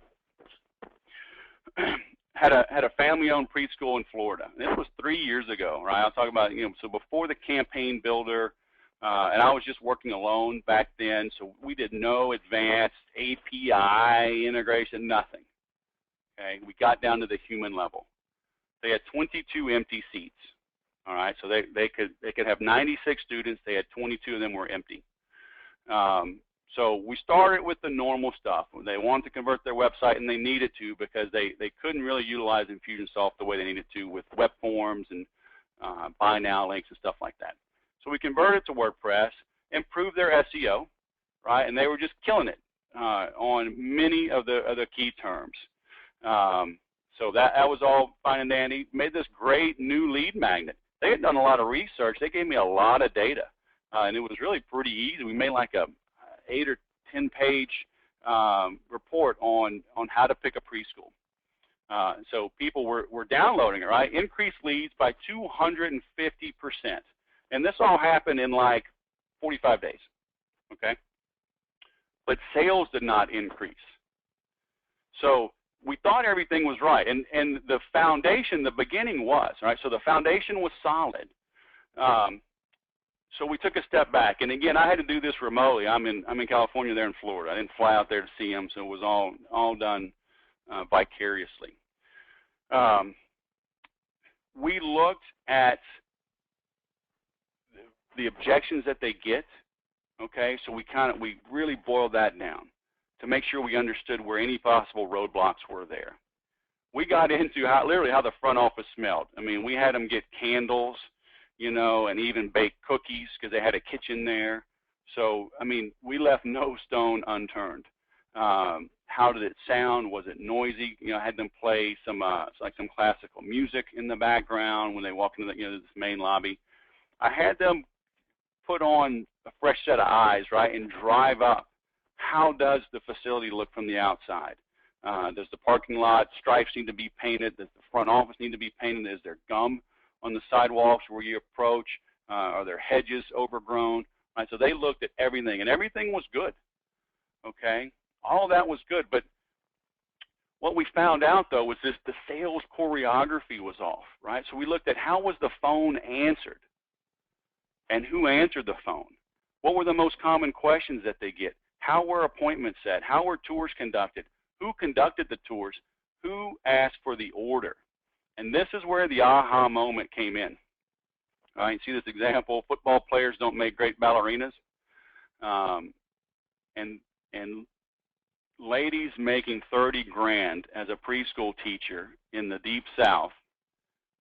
had a family-owned preschool in Florida. And this was 3 years ago, right? I'll talk about, so before the campaign builder, and I was just working alone back then, so we did no advanced API integration, nothing. Okay, we got down to the human level. They had 22 empty seats. All right, so they could have 96 students. They had 22 of them were empty. So we started with the normal stuff. They wanted to convert their website, and they needed to because they couldn't really utilize Infusionsoft the way they needed to with web forms and buy now links and stuff like that. So we converted to WordPress, improved their SEO, right? And they were just killing it on many of the key terms. So that was all fine and dandy. Made this great new lead magnet. They had done a lot of research. They gave me a lot of data, and it was really pretty easy. We made like a 8 or 10 page report on how to pick a preschool. So people were downloading it, right? Increased leads by 250%. And this all happened in like 45 days, okay? But sales did not increase. So we thought everything was right. And the foundation, the beginning was, right? So the foundation was solid. So we took a step back, and again, I had to do this remotely. I'm in California, they're in Florida. I didn't fly out there to see them, so it was all done vicariously. We looked at the objections that they get. Okay, so we really boiled that down to make sure we understood where any possible roadblocks were there. We got into literally how the front office smelled. I mean, we had them get candles, and even bake cookies because they had a kitchen there. So, I mean, we left no stone unturned. How did it sound? Was it noisy? I had them play some classical music in the background when they walked into this main lobby. I had them put on a fresh set of eyes, right, and drive up. How does the facility look from the outside? Does the parking lot stripes need to be painted? Does the front office need to be painted? Is there gum on the sidewalks where you approach? Are there hedges overgrown? Right, so they looked at everything, and everything was good. Okay, all of that was good, but what we found out though was the sales choreography was off. Right, so we looked at how was the phone answered, and who answered the phone. What were the most common questions that they get? How were appointments set? How were tours conducted? Who conducted the tours? Who asked for the order? And this is where the aha moment came in. All right, see this example, football players don't make great ballerinas. And ladies making 30 grand as a preschool teacher in the deep South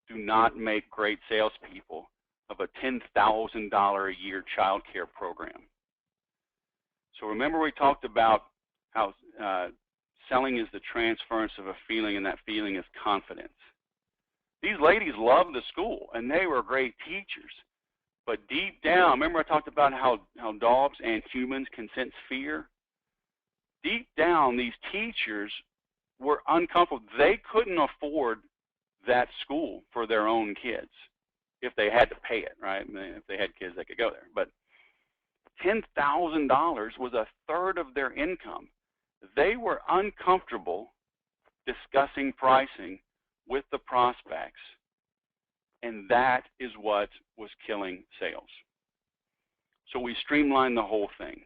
do not make great salespeople of a $10,000 a year child care program. So remember we talked about how selling is the transference of a feeling, and that feeling is confidence. These ladies loved the school, and they were great teachers. But deep down, remember I talked about how dogs and humans can sense fear? Deep down, these teachers were uncomfortable. They couldn't afford that school for their own kids if they had to pay it, right? I mean, if they had kids, they could go there. But $10,000 was a third of their income. They were uncomfortable discussing pricing with the prospects, and that is what was killing sales. So we streamlined the whole thing.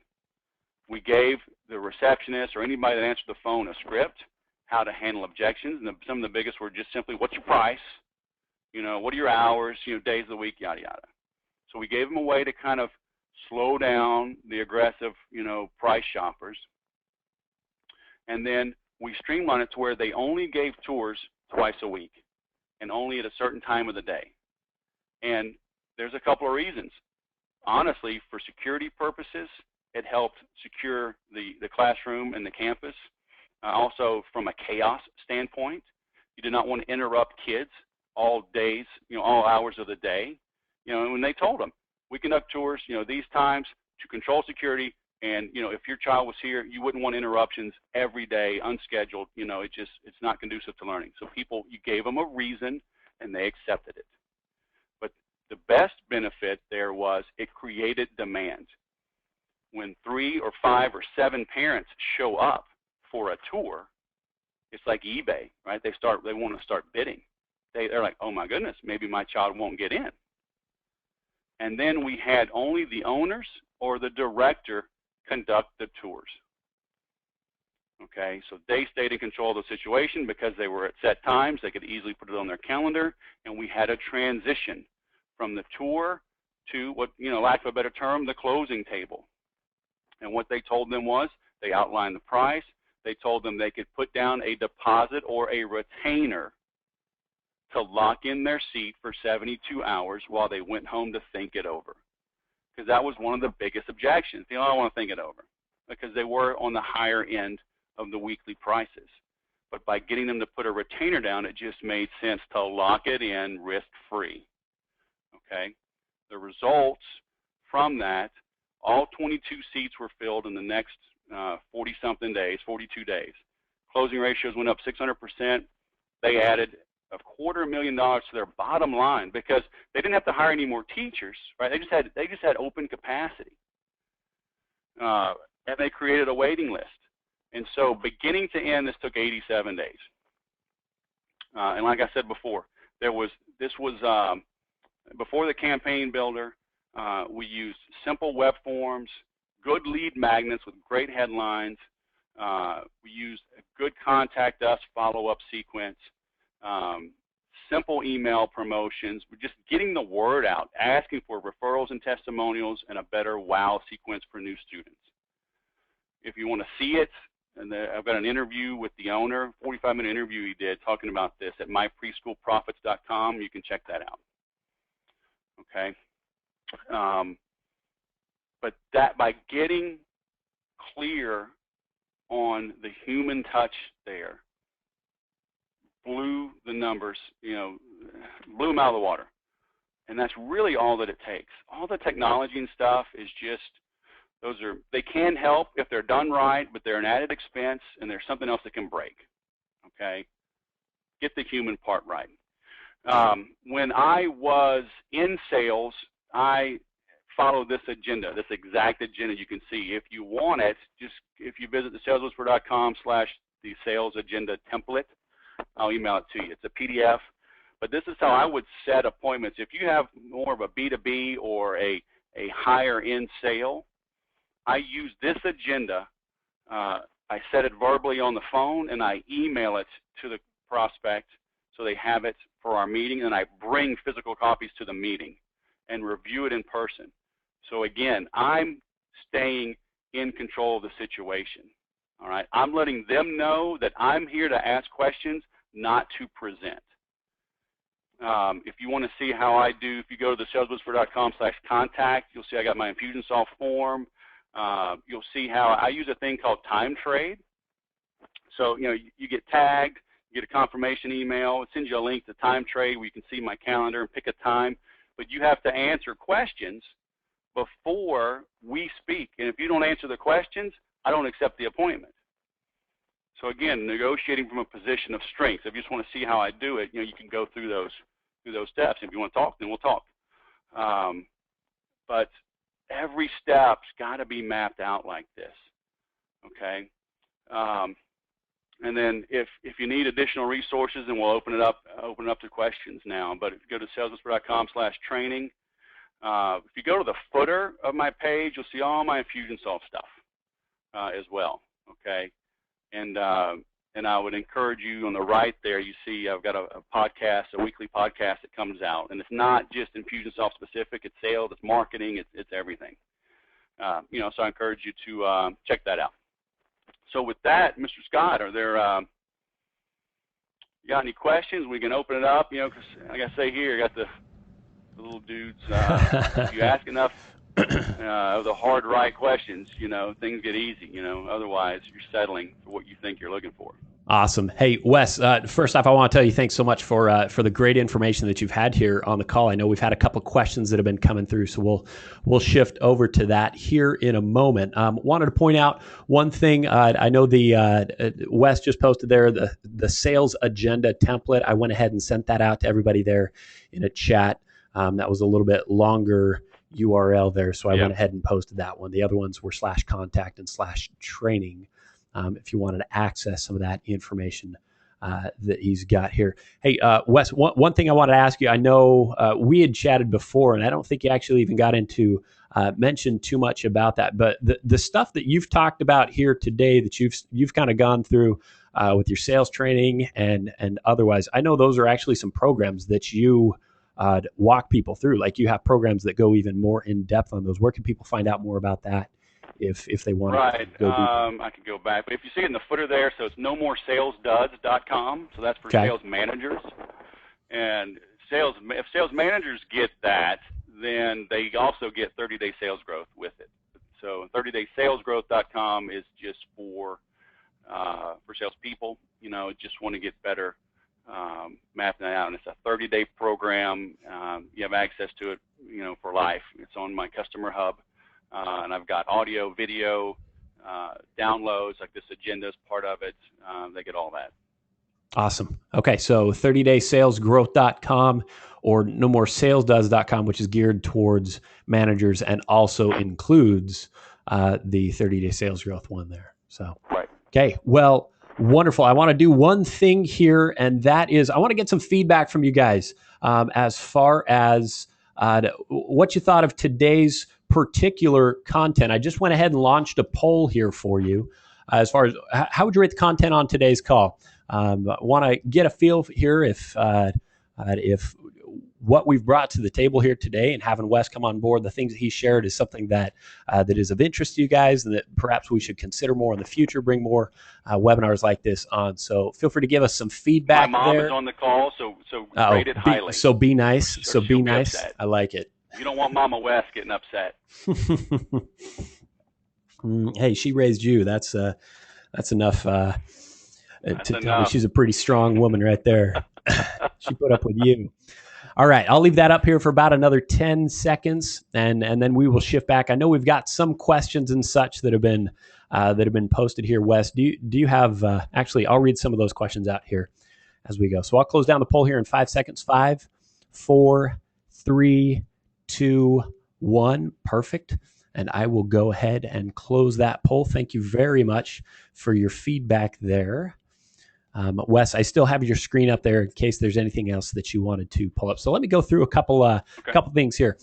We gave the receptionist or anybody that answered the phone a script, how to handle objections, and some of the biggest were just simply, what's your price? What are your hours? Days of the week, yada yada. So we gave them a way to kind of slow down the aggressive, price shoppers. And then we streamlined it to where they only gave tours twice a week and only at a certain time of the day. And there's a couple of reasons. Honestly, for security purposes, it helped secure the classroom and the campus. Also, from a chaos standpoint, you did not want to interrupt kids all days, all hours of the day. And when they told them, we conduct tours, these times to control security, and if your child was here, you wouldn't want interruptions every day, unscheduled. It's not conducive to learning. So you gave them a reason, and they accepted it. But the best benefit there was it created demand. When 3 or 5 or 7 parents show up for a tour, It's like eBay, right? They want to start bidding. They're like, oh my goodness, maybe my child won't get in. And then we had only the owners or the director conduct the tours. Okay, so they stayed in control of the situation because they were at set times. They could easily put it on their calendar, and we had a transition from the tour to what, lack of a better term, the closing table. And what they told them was, they outlined the price. They told them they could put down a deposit or a retainer to lock in their seat for 72 hours while they went home to think it over. Because that was one of the biggest objections. I don't want to think it over. Because they were on the higher end of the weekly prices. But by getting them to put a retainer down, it just made sense to lock it in risk-free. Okay? The results from that, all 22 seats were filled in the next 40-something days, 42 days. Closing ratios went up 600%. They added $250,000 to their bottom line because they didn't have to hire any more teachers, right? They just had open capacity. And they created a waiting list. And so beginning to end, this took 87 days. And like I said before, this was before the campaign builder. We used simple web forms, good lead magnets with great headlines. We used a good contact us follow-up sequence, simple email promotions. We're just getting the word out, asking for referrals and testimonials, and a better wow sequence for new students. If you want to see it, and I've got an interview with the owner, 45-minute interview he did talking about this at mypreschoolprofits.com. You can check that out. Okay. But that by getting clear on the human touch there, blew the numbers, blew them out of the water. And that's really all that it takes. All the technology and stuff is just, they can help if they're done right, but they're an added expense, and there's something else that can break. Okay? Get the human part right. When I was in sales, I followed this agenda, this exact agenda you can see. If you want it, if you visit thesaleswhisperer.com/the sales agenda template, I'll email it to you. It's a PDF, but this is how I would set appointments. If you have more of a B2B or a higher end sale, I use this agenda. I set it verbally on the phone, and I email it to the prospect so they have it for our meeting, and I bring physical copies to the meeting and review it in person. So again, I'm staying in control of the situation. All right, I'm letting them know that I'm here to ask questions, not to present. If you want to see how I do, if you go to thesaleswhisperer.com/contact, you'll see I got my Infusionsoft form. You'll see how I use a thing called time trade. So, you get tagged, you get a confirmation email, it sends you a link to time trade where you can see my calendar and pick a time, but you have to answer questions before we speak. And if you don't answer the questions, I don't accept the appointment. So again, negotiating from a position of strength. If you just want to see how I do it, you can go through those steps. If you want to talk, then we'll talk. But every step's got to be mapped out like this. Okay. And then if you need additional resources, then we'll open it up to questions now. But if you go to saleswhisperer.com/training, if you go to the footer of my page, you'll see all my Infusionsoft stuff as well. Okay. And I would encourage you on the right there, you see I've got a podcast, a weekly podcast that comes out. And it's not just Infusionsoft specific, it's sales, it's marketing, it's everything. So I encourage you to check that out. So with that, Mr. Scott, are there, you got any questions? We can open it up, because like I say here, I got the little dudes, if you ask enough of the hard right questions, things get easy, otherwise you're settling for what you think you're looking for. Awesome. Hey, Wes, first off, I want to tell you thanks so much for the great information that you've had here on the call. I know we've had a couple of questions that have been coming through, so we'll shift over to that here in a moment. Wanted to point out one thing. I know Wes just posted there the sales agenda template. I went ahead and sent that out to everybody there in a chat. That was a little bit longer URL there, so I went ahead and posted that one. The other ones were /contact and /training. If you wanted to access some of that information that he's got here. Hey, Wes, one thing I wanted to ask you, I know we had chatted before, and I don't think you actually even got into mention too much about that, but the stuff that you've talked about here today that you've kind of gone through with your sales training and otherwise, I know those are actually some programs that you walk people through. Like you have programs that go even more in depth on those. Where can people find out more about that if they want Right. to go deeper? I could go back, but if you see it in the footer there, so it's nomoresalesduds.com. So that's for sales managers. And if sales managers get that, then they also get 30-day sales growth with it. So 30daysalesgrowth.com is just for salespeople. Just want to get better mapping that out. And it's a 30-day program. You have access to it, for life. It's on my customer hub. And I've got audio, video, downloads, like this agenda is part of it. They get all that. Awesome. Okay, so 30daysalesgrowth.com or nomoresalesdoes.com, which is geared towards managers and also includes the 30-day sales growth one there. So, right. Okay, well, wonderful. I want to do one thing here, and that is I want to get some feedback from you guys as far as what you thought of today's particular content. I just went ahead and launched a poll here for you as far as how would you rate the content on today's call. I want to get a feel here if what we've brought to the table here today and having Wes come on board, the things that he shared is something that that is of interest to you guys and that perhaps we should consider more in the future, bring more webinars like this on. So feel free to give us some feedback. My mom there. is on the call, so rate it highly. So be nice. So be nice. Upset. I like it. You don't want Mama West getting upset. Hey, she raised you. That's enough to tell me she's a pretty strong woman right there. She put up with you. All right, I'll leave that up here for about another 10 seconds, and then we will shift back. I know we've got some questions and such that have been posted here. Wes, do you have? Actually, I'll read some of those questions out here as we go. So I'll close down the poll here in 5 seconds. 5, 4, 3, 2, 1. Perfect. And I will go ahead and close that poll. Thank you very much for your feedback there. Wes, I still have your screen up there in case there's anything else that you wanted to pull up. So let me go through a couple things here.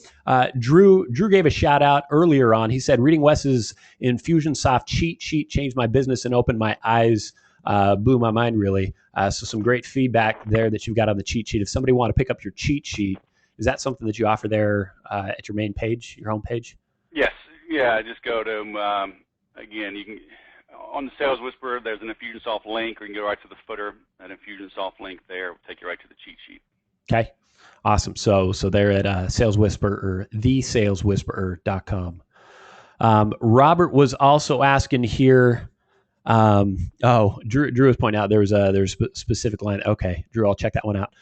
Drew gave a shout out earlier on. He said, reading Wes's Infusionsoft cheat sheet changed my business and opened my eyes, blew my mind really. So some great feedback there that you've got on the cheat sheet. If somebody want to pick up your cheat sheet, is that something that you offer there at your main page, your home page? Yes. Yeah, just go to, again, you can, on the Sales Whisperer, there's an Infusionsoft link, or you can go right to the footer, that Infusionsoft link there will take you right to the cheat sheet. Okay, awesome. So they're at Sales Whisperer, or thesaleswhisperer.com. Robert was also asking here, Drew was pointing out there's a specific line. Okay, Drew, I'll check that one out.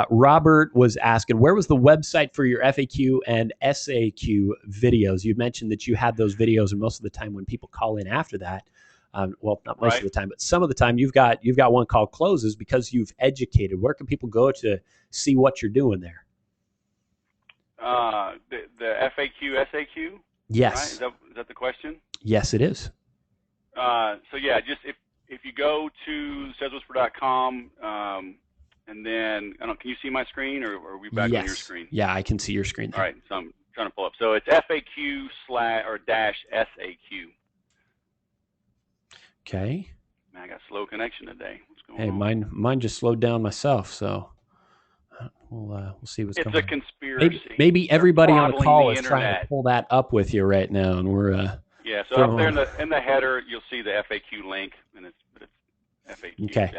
Robert was asking, where was the website for your FAQ and SAQ videos? You mentioned that you had those videos, and most of the time when people call in after that, well, not most of the time, but some of the time you've got one called closes because you've educated. Where can people go to see what you're doing there? The FAQ, SAQ? Yes. Right? Is that the question? Yes, it is. So yeah, just if you go to saleswhisper.com, and then I don't know, can you see my screen, or are we back on your screen? Yeah, I can see your screen there. All right, so I'm trying to pull up. So it's FAQ/SAQ. Okay. Man, I got slow connection today. What's going on? Hey, mine just slowed down myself, so we'll see what's going on. It's a conspiracy. Maybe everybody on the call is trying to pull that up with you right now, and we're yeah. So up there in the header, you'll see the FAQ link, and it's FAQ. Okay.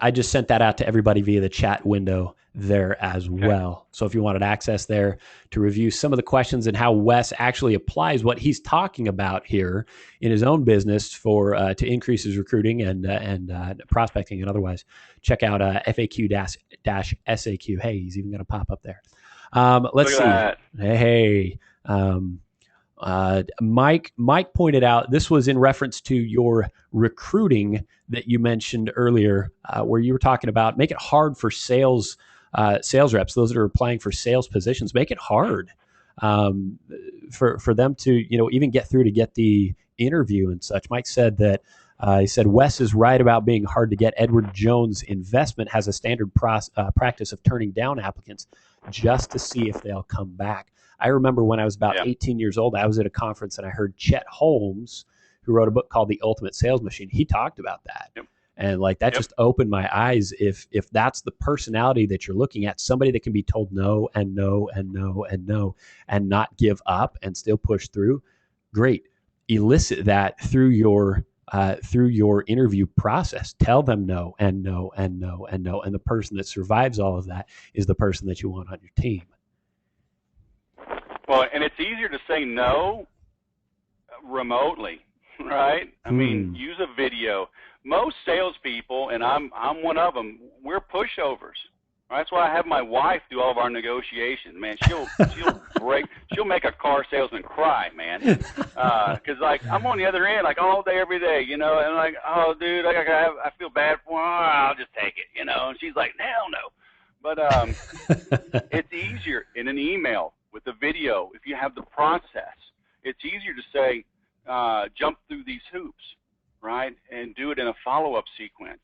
I just sent that out to everybody via the chat window there as well. So if you wanted access there to review some of the questions and how Wes actually applies what he's talking about here in his own business for to increase his recruiting and prospecting and otherwise, check out FAQ-SAQ. Hey, he's even going to pop up there. Let's see. That. Hey. Mike pointed out this was in reference to your recruiting that you mentioned earlier, where you were talking about make it hard for sales reps, those that are applying for sales positions, make it hard for them to even get through to get the interview and such. Mike said that He said, Wes is right about being hard to get. Edward Jones Investment has a standard practice of turning down applicants just to see if they'll come back. I remember when I was about 18 years old, I was at a conference and I heard Chet Holmes, who wrote a book called The Ultimate Sales Machine. He talked about that. And like that just opened my eyes. If that's the personality that you're looking at, somebody that can be told no and no and no and no and not give up and still push through, great. Elicit that through your interview process. Tell them no and no and no and no. And the person that survives all of that is the person that you want on your team. Well, and it's easier to say no remotely, right? I mean, use a video. Most salespeople, and I'm one of them, we're pushovers. That's why I have my wife do all of our negotiations. Man, she'll make a car salesman cry, man. 'Cause like I'm on the other end, like all day, every day, you know, and like, oh, dude, I feel bad for her. I'll just take it, you know. And she's like, hell no. But it's easier in an email with a video if you have the process. It's easier to say, jump through these hoops, right, and do it in a follow-up sequence.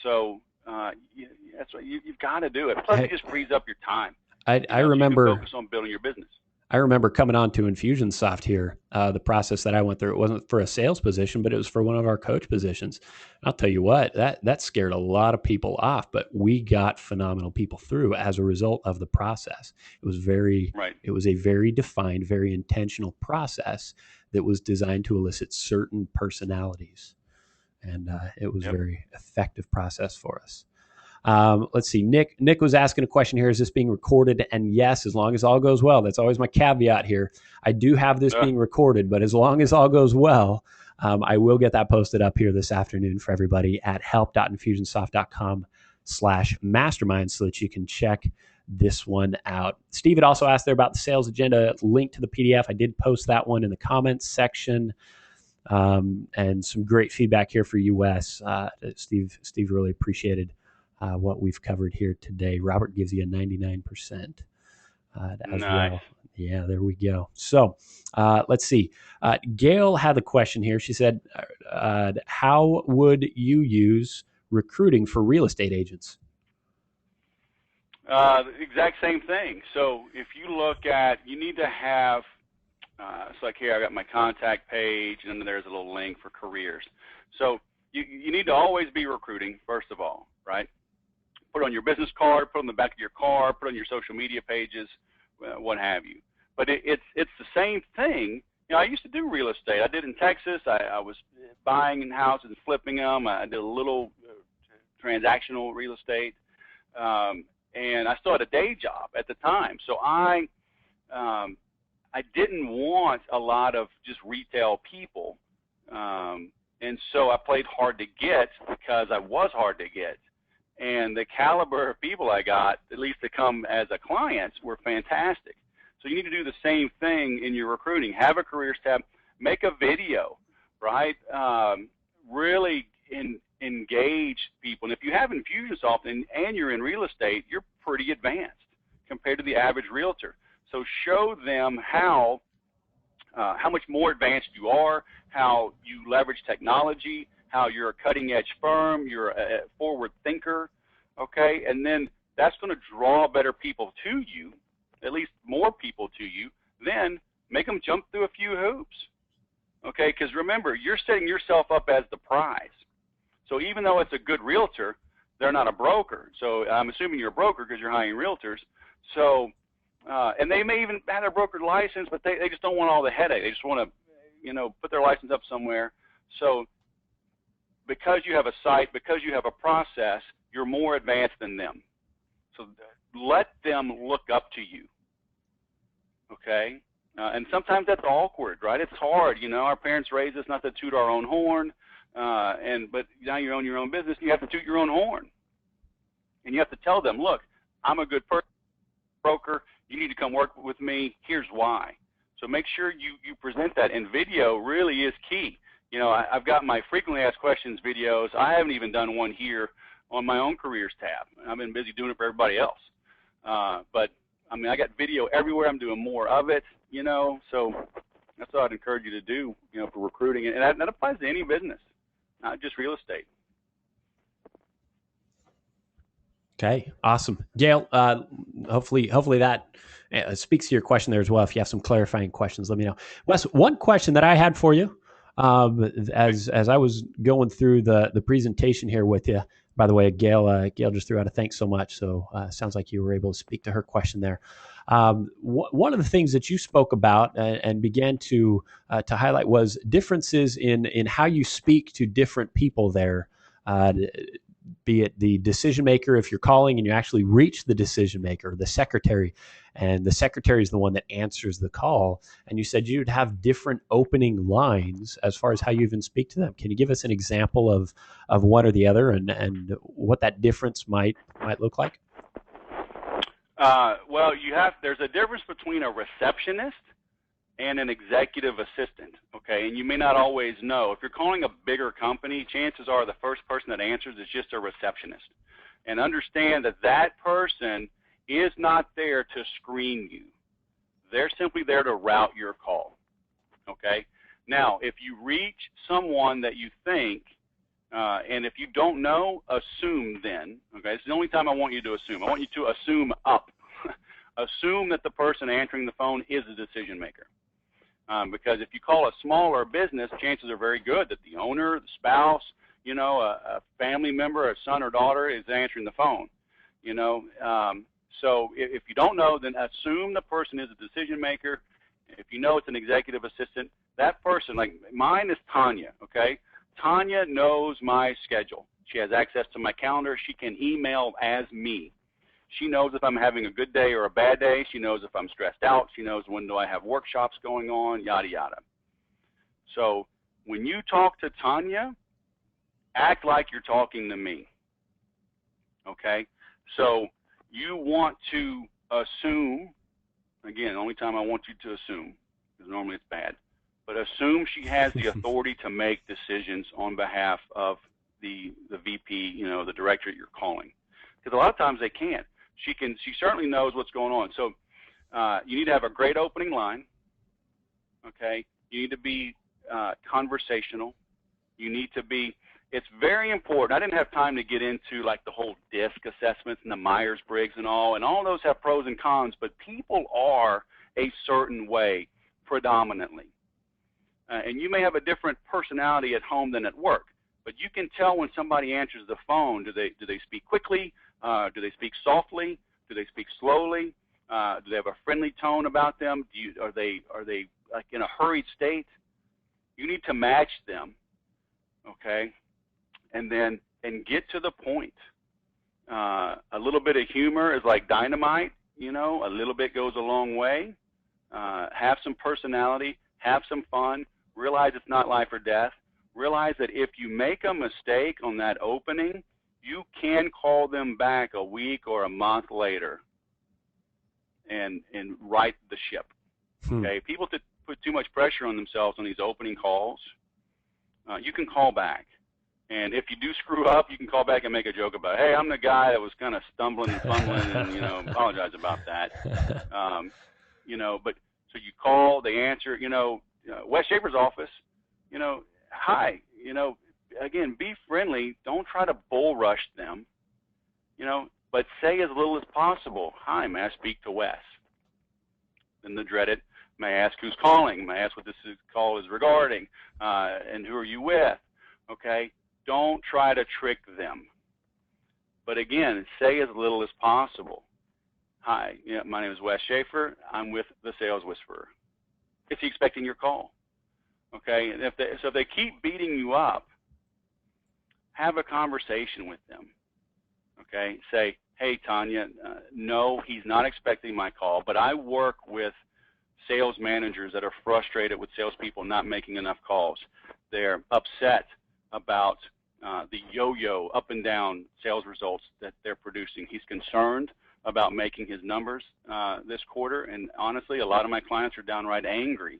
So that's what you've got to do it. Plus, it just frees up your time. I remember you can focus on building your business. I remember coming on to Infusionsoft here. The process that I went through, it wasn't for a sales position, but it was for one of our coach positions. I'll tell you what, that scared a lot of people off, but we got phenomenal people through as a result of the process. It was It was a very defined, very intentional process that was designed to elicit certain personalities. And it was a very effective process for us. Let's see. Nick was asking a question here. Is this being recorded? And yes, as long as all goes well. That's always my caveat here. I do have this being recorded, but as long as all goes well, I will get that posted up here this afternoon for everybody at help.infusionsoft.com/mastermind so that you can check this one out. Steve had also asked there about the sales agenda link to the PDF. I did post that one in the comments section. And some great feedback here for you, Wes. Steve really appreciated what we've covered here today. Robert gives you a 99% as well. Yeah, there we go. So let's see. Gail had a question here. She said, how would you use recruiting for real estate agents? The exact same thing. So if you look at, you need to have, it's like here, I got my contact page, and then there's a little link for careers. So you need to always be recruiting, first of all, right? Put it on your business card, put it on the back of your car, put it on your social media pages, what have you. But it's the same thing. You know, I used to do real estate. I did in Texas. I was buying houses and flipping them. I did a little transactional real estate, and I still had a day job at the time. So I didn't want a lot of just retail people, and so I played hard to get because I was hard to get. And the caliber of people I got, at least to come as a client, were fantastic. So you need to do the same thing in your recruiting. Have a careers tab, make a video, right? Really engage people. And if you have Infusionsoft and you're in real estate, you're pretty advanced compared to the average realtor. So show them how much more advanced you are, how you leverage technology, how you're a cutting-edge firm, you're a forward thinker, okay? And then that's going to draw better people to you, at least more people to you. Then make them jump through a few hoops, okay? Because remember, you're setting yourself up as the prize. So even though it's a good realtor, they're not a broker. So I'm assuming you're a broker because you're hiring realtors. So, and they may even have their broker license, but they just don't want all the headache. They just want to, you know, put their license up somewhere. So because you have a site, because you have a process, you're more advanced than them. So let them look up to you, okay? And sometimes that's awkward, right? It's hard, you know. Our parents raised us not to toot our own horn, but now you own your own business, you have to toot your own horn. And you have to tell them, look, I'm a good broker. You need to come work with me. Here's why. So make sure you present that, and video really is key. You know, I've got my frequently asked questions videos. I haven't even done one here on my own careers tab. I've been busy doing it for everybody else. But, I mean, I got video everywhere. I'm doing more of it, you know. So that's what I'd encourage you to do, you know, for recruiting. And that applies to any business. not just real estate. Okay, awesome. Gail, hopefully that speaks to your question there as well. If you have some clarifying questions, let me know. Wes, one question that I had for you, as I was going through the presentation here with you. By the way, Gail just threw out a thanks so much. So sounds like you were able to speak to her question there. One of the things that you spoke about and began to highlight was differences in how you speak to different people there. Be it the decision maker, if you're calling and you actually reach the decision maker, the secretary, and the secretary is the one that answers the call. And you said you'd have different opening lines as far as how you even speak to them. Can you give us an example of one or the other and what that difference might look like? Well, there's a difference between a receptionist and an executive assistant, okay? And you may not always know. If you're calling a bigger company, chances are the first person that answers is just a receptionist. And understand that that person is not there to screen you. They're simply there to route your call, okay? Now, if you reach someone that you think, and if you don't know, assume then, okay? It's the only time I want you to assume. I want you to assume up. Assume that the person answering the phone is the decision maker. Because if you call a smaller business, chances are very good that the owner, the spouse, a family member, a son or daughter is answering the phone. So if you don't know, then assume the person is a decision maker. If you know it's an executive assistant, that person, like mine is Tanya, okay? Tanya knows my schedule. She has access to my calendar. She can email as me. She knows if I'm having a good day or a bad day. She knows if I'm stressed out. She knows when do I have workshops going on, yada, yada. So when you talk to Tanya, act like you're talking to me, okay? So you want to assume, again, the only time I want you to assume, because normally it's bad, but assume she has the authority to make decisions on behalf of the VP, the director you're calling. Because a lot of times they can't. She certainly knows what's going on. So you need to have a great opening line, okay? You need to be conversational. You need to be, it's very important. I didn't have time to get into like the whole DISC assessments and the Myers-Briggs and all those have pros and cons, but people are a certain way predominantly. And you may have a different personality at home than at work, but you can tell when somebody answers the phone. Do they speak quickly? Do they speak softly? Do they speak slowly? Do they have a friendly tone about them? Are they like in a hurried state? You need to match them, okay? And get to the point. A little bit of humor is like dynamite, a little bit goes a long way. Have some personality, have some fun, realize it's not life or death. Realize that if you make a mistake on that opening, you can call them back a week or a month later and right the ship, okay? People put too much pressure on themselves on these opening calls. You can call back. And if you do screw up, you can call back and make a joke about, hey, I'm the guy that was kind of stumbling and fumbling and, apologize about that. But so you call, they answer, Wes Schaefer's office, hi, again, be friendly. Don't try to bull rush them, but say as little as possible. Hi, may I speak to Wes? Then the dreaded, may I ask who's calling? May I ask what this call is regarding? And who are you with? Okay? Don't try to trick them. But again, say as little as possible. Hi, my name is Wes Schaefer. I'm with the Sales Whisperer. Is he expecting your call? Okay? And if they keep beating you up, have a conversation with them. Okay? Say, hey, Tanya, no, he's not expecting my call, but I work with sales managers that are frustrated with salespeople not making enough calls. They're upset about the yo-yo up and down sales results that they're producing. He's concerned about making his numbers this quarter, and honestly, a lot of my clients are downright angry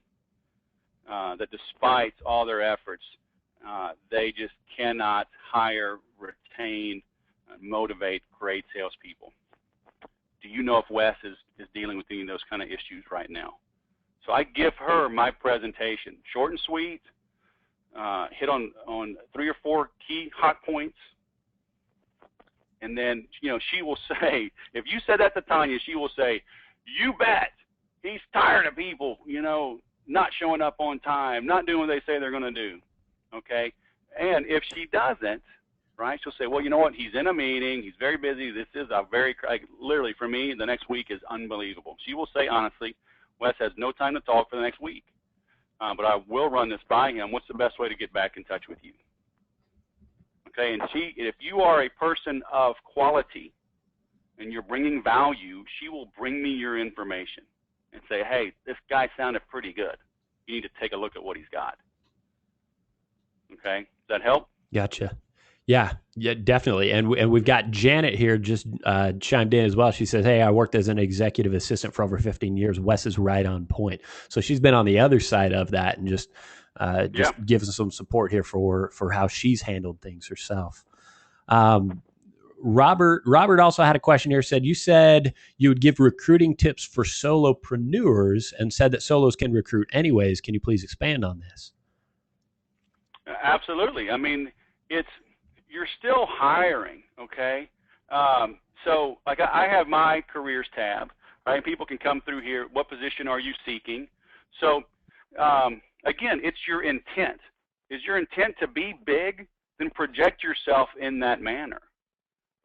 that despite all their efforts, they just cannot hire, retain, motivate great salespeople. Do you know if Wes is dealing with any of those kind of issues right now? So I give her my presentation, short and sweet, hit on 3 or 4 key hot points. And then, she will say, if you said that to Tanya, she will say, you bet. He's tired of people, not showing up on time, not doing what they say they're going to do. Okay? And if she doesn't, right, she'll say, well, you know what? He's in a meeting. He's very busy. This is literally for me, the next week is unbelievable. She will say, honestly, Wes has no time to talk for the next week. But I will run this by him. What's the best way to get back in touch with you? Okay, and if you are a person of quality and you're bringing value, she will bring me your information and say, hey, this guy sounded pretty good. You need to take a look at what he's got. Okay, does that help? Gotcha. Yeah, definitely. And we've got Janet here just chimed in as well. She says, hey, I worked as an executive assistant for over 15 years. Wes is right on point. So she's been on the other side of that and just gives us some support here for how she's handled things herself. Robert also had a question here. You said you would give recruiting tips for solopreneurs and said that solos can recruit anyways. Can you please expand on this? Absolutely. I mean, you're still hiring, okay? So like I have my careers tab, right? People can come through here. What position are you seeking? So again, it's your intent. Is your intent to be big? Then project yourself in that manner,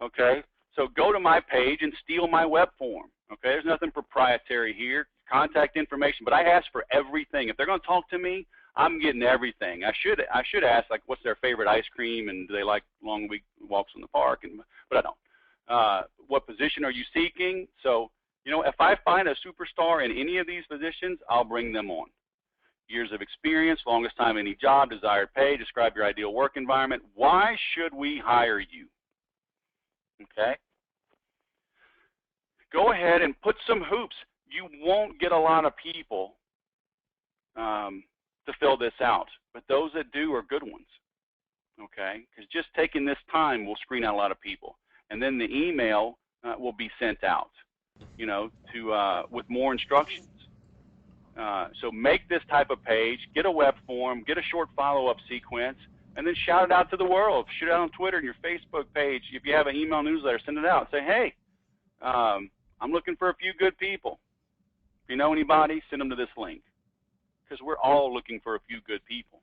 okay? So go to my page and steal my web form, okay? There's nothing proprietary here. Contact information, but I ask for everything. If they're going to talk to me, I'm getting everything. I should ask, like, what's their favorite ice cream and do they like long walks in the park, but I don't. What position are you seeking? So, if I find a superstar in any of these positions, I'll bring them on. Years of experience, longest time in any job, desired pay, describe your ideal work environment. Why should we hire you? Okay? Go ahead and put some hoops. You won't get a lot of people to fill this out, but those that do are good ones, okay? Because just taking this time will screen out a lot of people, and then the email will be sent out, with more instructions. So make this type of page, get a web form, get a short follow-up sequence, and then shout it out to the world. Shoot it out on Twitter and your Facebook page. If you have an email newsletter, send it out. Say, hey, I'm looking for a few good people. If you know anybody, send them to this link. Because we're all looking for a few good people.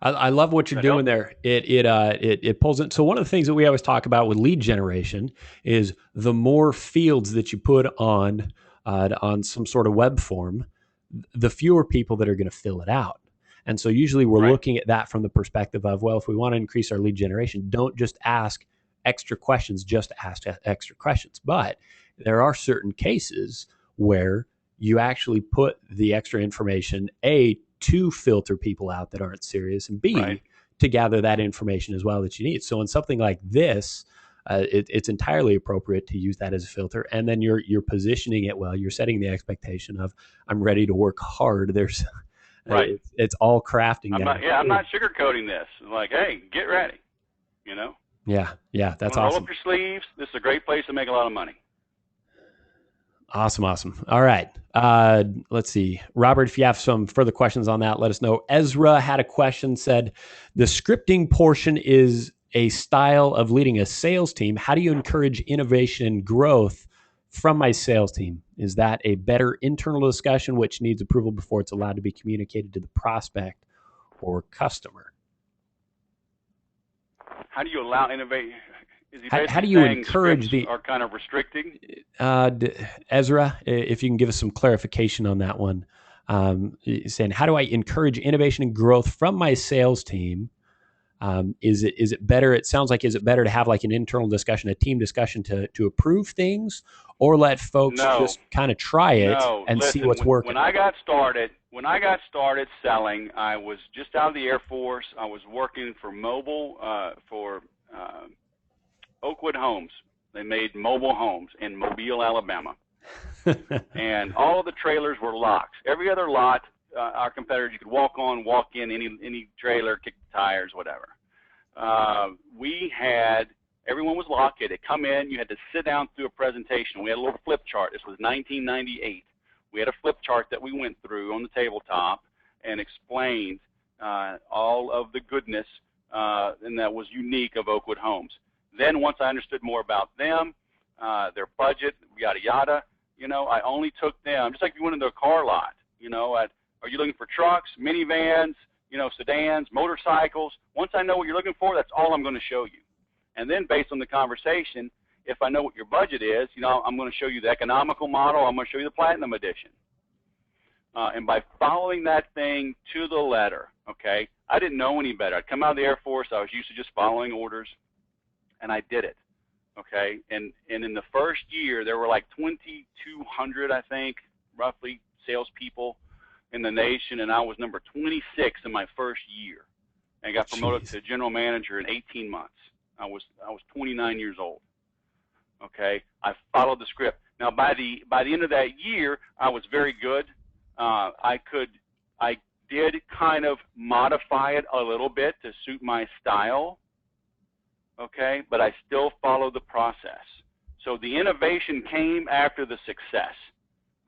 I love what you're doing there. It pulls in. So one of the things that we always talk about with lead generation is the more fields that you put on some sort of web form, the fewer people that are going to fill it out. And so usually we're looking at that from the perspective of, well, if we want to increase our lead generation, don't just ask extra questions, just ask extra questions. But there are certain cases where you actually put the extra information, A, to filter people out that aren't serious, and B, to gather that information as well that you need. So in something like this, it's entirely appropriate to use that as a filter. And then you're positioning it well. You're setting the expectation of, I'm ready to work hard. There's it's all crafting. I'm not sugarcoating this. Like, hey, get ready, Yeah, that's awesome. Roll up your sleeves. This is a great place to make a lot of money. Awesome. All right. Let's see. Robert, if you have some further questions on that, let us know. Ezra had a question, said, the scripting portion is a style of leading a sales team. How do you encourage innovation and growth from my sales team? Is that a better internal discussion which needs approval before it's allowed to be communicated to the prospect or customer? How do you allow innovation? How do you encourage the are kind of restricting? Ezra, if you can give us some clarification on that one, saying how do I encourage innovation and growth from my sales team? Is it better? It sounds like, is it better to have like an internal discussion, a team discussion to approve things, or let folks just kind of try it and see what's working? When I got started selling, I was just out of the Air Force. I was working for Oakwood Homes. They made mobile homes in Mobile, Alabama. And all of the trailers were locks. Every other lot, our competitors, you could walk on, walk in, any trailer, kick the tires, whatever. Everyone was locked. They'd come in. You had to sit down through a presentation. We had a little flip chart. This was 1998. We had a flip chart that we went through on the tabletop, and explained all of the goodness and that was unique of Oakwood Homes. Then once I understood more about them, their budget, yada yada, I only took them, just like if you went into a car lot, are you looking for trucks, minivans, sedans, motorcycles? Once I know what you're looking for, that's all I'm going to show you. And then based on the conversation, if I know what your budget is, I'm going to show you the economical model. I'm going to show you the Platinum Edition. And by following that thing to the letter, okay, I didn't know any better. I'd come out of the Air Force. I was used to just following orders, and I did it, okay? And in the first year, there were like 2,200, I think, roughly, salespeople in the nation, and I was number 26 in my first year, and got promoted to general manager in 18 months. I was 29 years old. Okay, I followed the script. Now, by the end of that year, I was very good. I did kind of modify it a little bit to suit my style. Okay, but I still followed the process. So the innovation came after the success.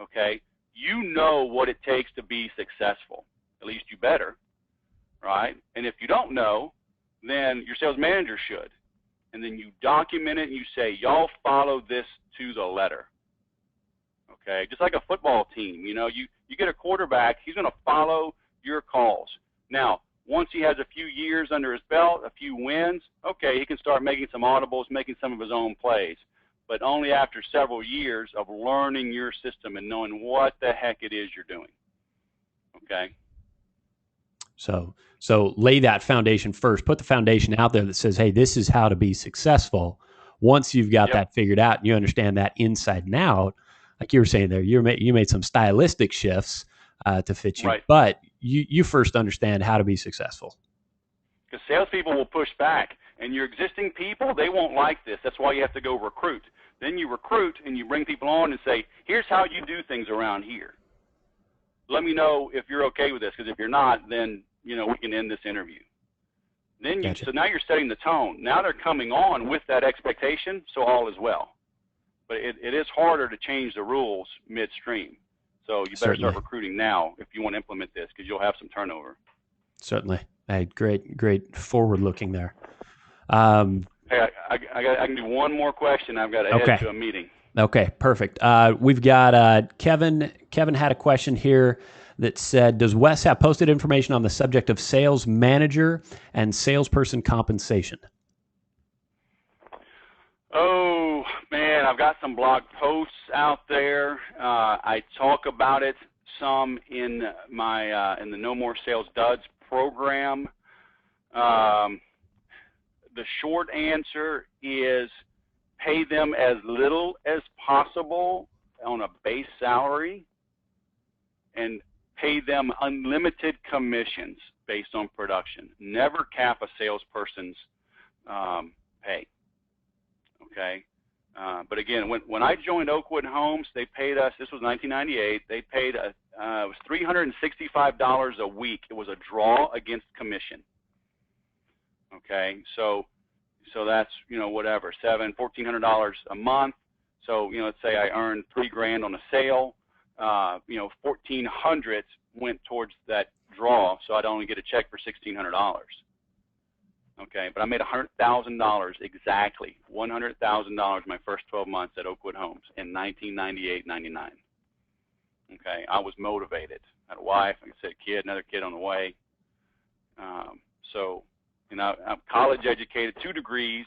Okay, you know what it takes to be successful. At least you better, right? And if you don't know, then your sales manager should. And then you document it and you say, y'all follow this to the letter. Okay, just like a football team, you get a quarterback, he's going to follow your calls. Now, once he has a few years under his belt, a few wins, okay, he can start making some audibles, making some of his own plays. But only after several years of learning your system and knowing what the heck it is you're doing. Okay? So lay that foundation first. Put the foundation out there that says, hey, this is how to be successful. Once you've got that figured out and you understand that inside and out, like you were saying there, you made some stylistic shifts to fit you, right. But you first understand how to be successful. Because salespeople will push back, and your existing people, they won't like this. That's why you have to go recruit. Then you recruit and you bring people on and say, here's how you do things around here. Let me know if you're okay with this, because if you're not, then we can end this interview. Then Gotcha. So now you're setting the tone. Now they're coming on with that expectation, so all is well. But it is harder to change the rules midstream. So you better start recruiting now if you want to implement this, because you'll have some turnover. Certainly. Hey, great forward looking there. Hey, I can do one more question. I've got to head to a meeting. Okay, perfect. We've got Kevin. Kevin had a question here that said, does Wes have posted information on the subject of sales manager and salesperson compensation? Oh, man, I've got some blog posts out there. I talk about it some in my in the No More Sales Duds program. The short answer is pay them as little as possible on a base salary and pay them unlimited commissions based on production. Never cap a salesperson's pay. Okay, but again, when I joined Oakwood Homes, they paid us. This was 1998. They paid it was $365 a week. It was a draw against commission. Okay, so that's whatever, $1,400 a month. So let's say I earned $3,000 on a sale. $1,400 went towards that draw, so I'd only get a check for $1,600. Okay, but I made $100,000 exactly, $100,000 my first 12 months at Oakwood Homes in 1998-99. Okay, I was motivated. I had a wife, like I said, another kid on the way. I'm college educated, 2 degrees,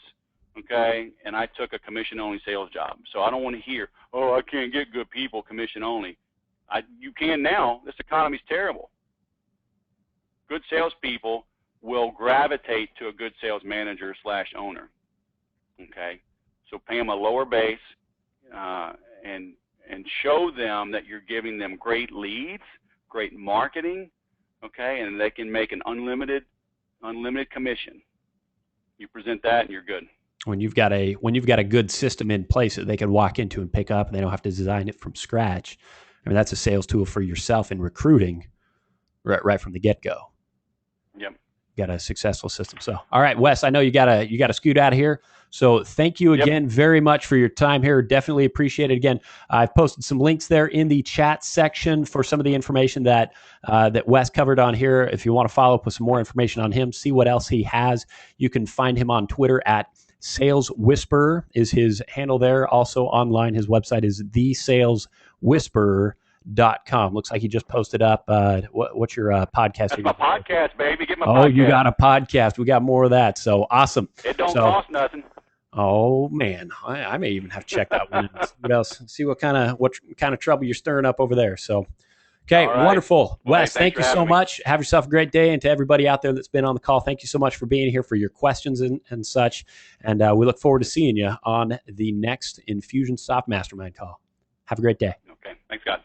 okay, and I took a commission-only sales job. So I don't want to hear, oh, I can't get good people commission-only. You can now. This economy's terrible. Good salespeople will gravitate to a good sales manager / owner. Okay, so pay them a lower base and show them that you're giving them great leads, great marketing, okay, and they can make an unlimited commission. You present that and you're good. When you've got a good system in place that they can walk into and pick up, and they don't have to design it from scratch. I mean, that's a sales tool for yourself in recruiting right from the get-go. Yep. got a successful system. So, all right, Wes, I know you gotta scoot out of here. So thank you again very much for your time here. Definitely appreciate it. Again, I've posted some links there in the chat section for some of the information that Wes covered on here. If you want to follow up with some more information on him, see what else he has, you can find him on Twitter at Sales Whisperer is his handle there. Also online, his website is thesaleswhisperer.com. Looks like he just posted up. What's your podcast? That's my podcast, baby. Get my podcast. Oh, you got a podcast. We got more of that. So awesome. It don't cost nothing. Oh man, I may even have to check that one. What else? See what kind of trouble you're stirring up over there. So, okay, right. Wonderful. Well, Wes, thank you so much. Have yourself a great day, and to everybody out there that's been on the call, thank you so much for being here, for your questions and such. And we look forward to seeing you on the next Infusionsoft Mastermind call. Have a great day. Okay, thanks, God.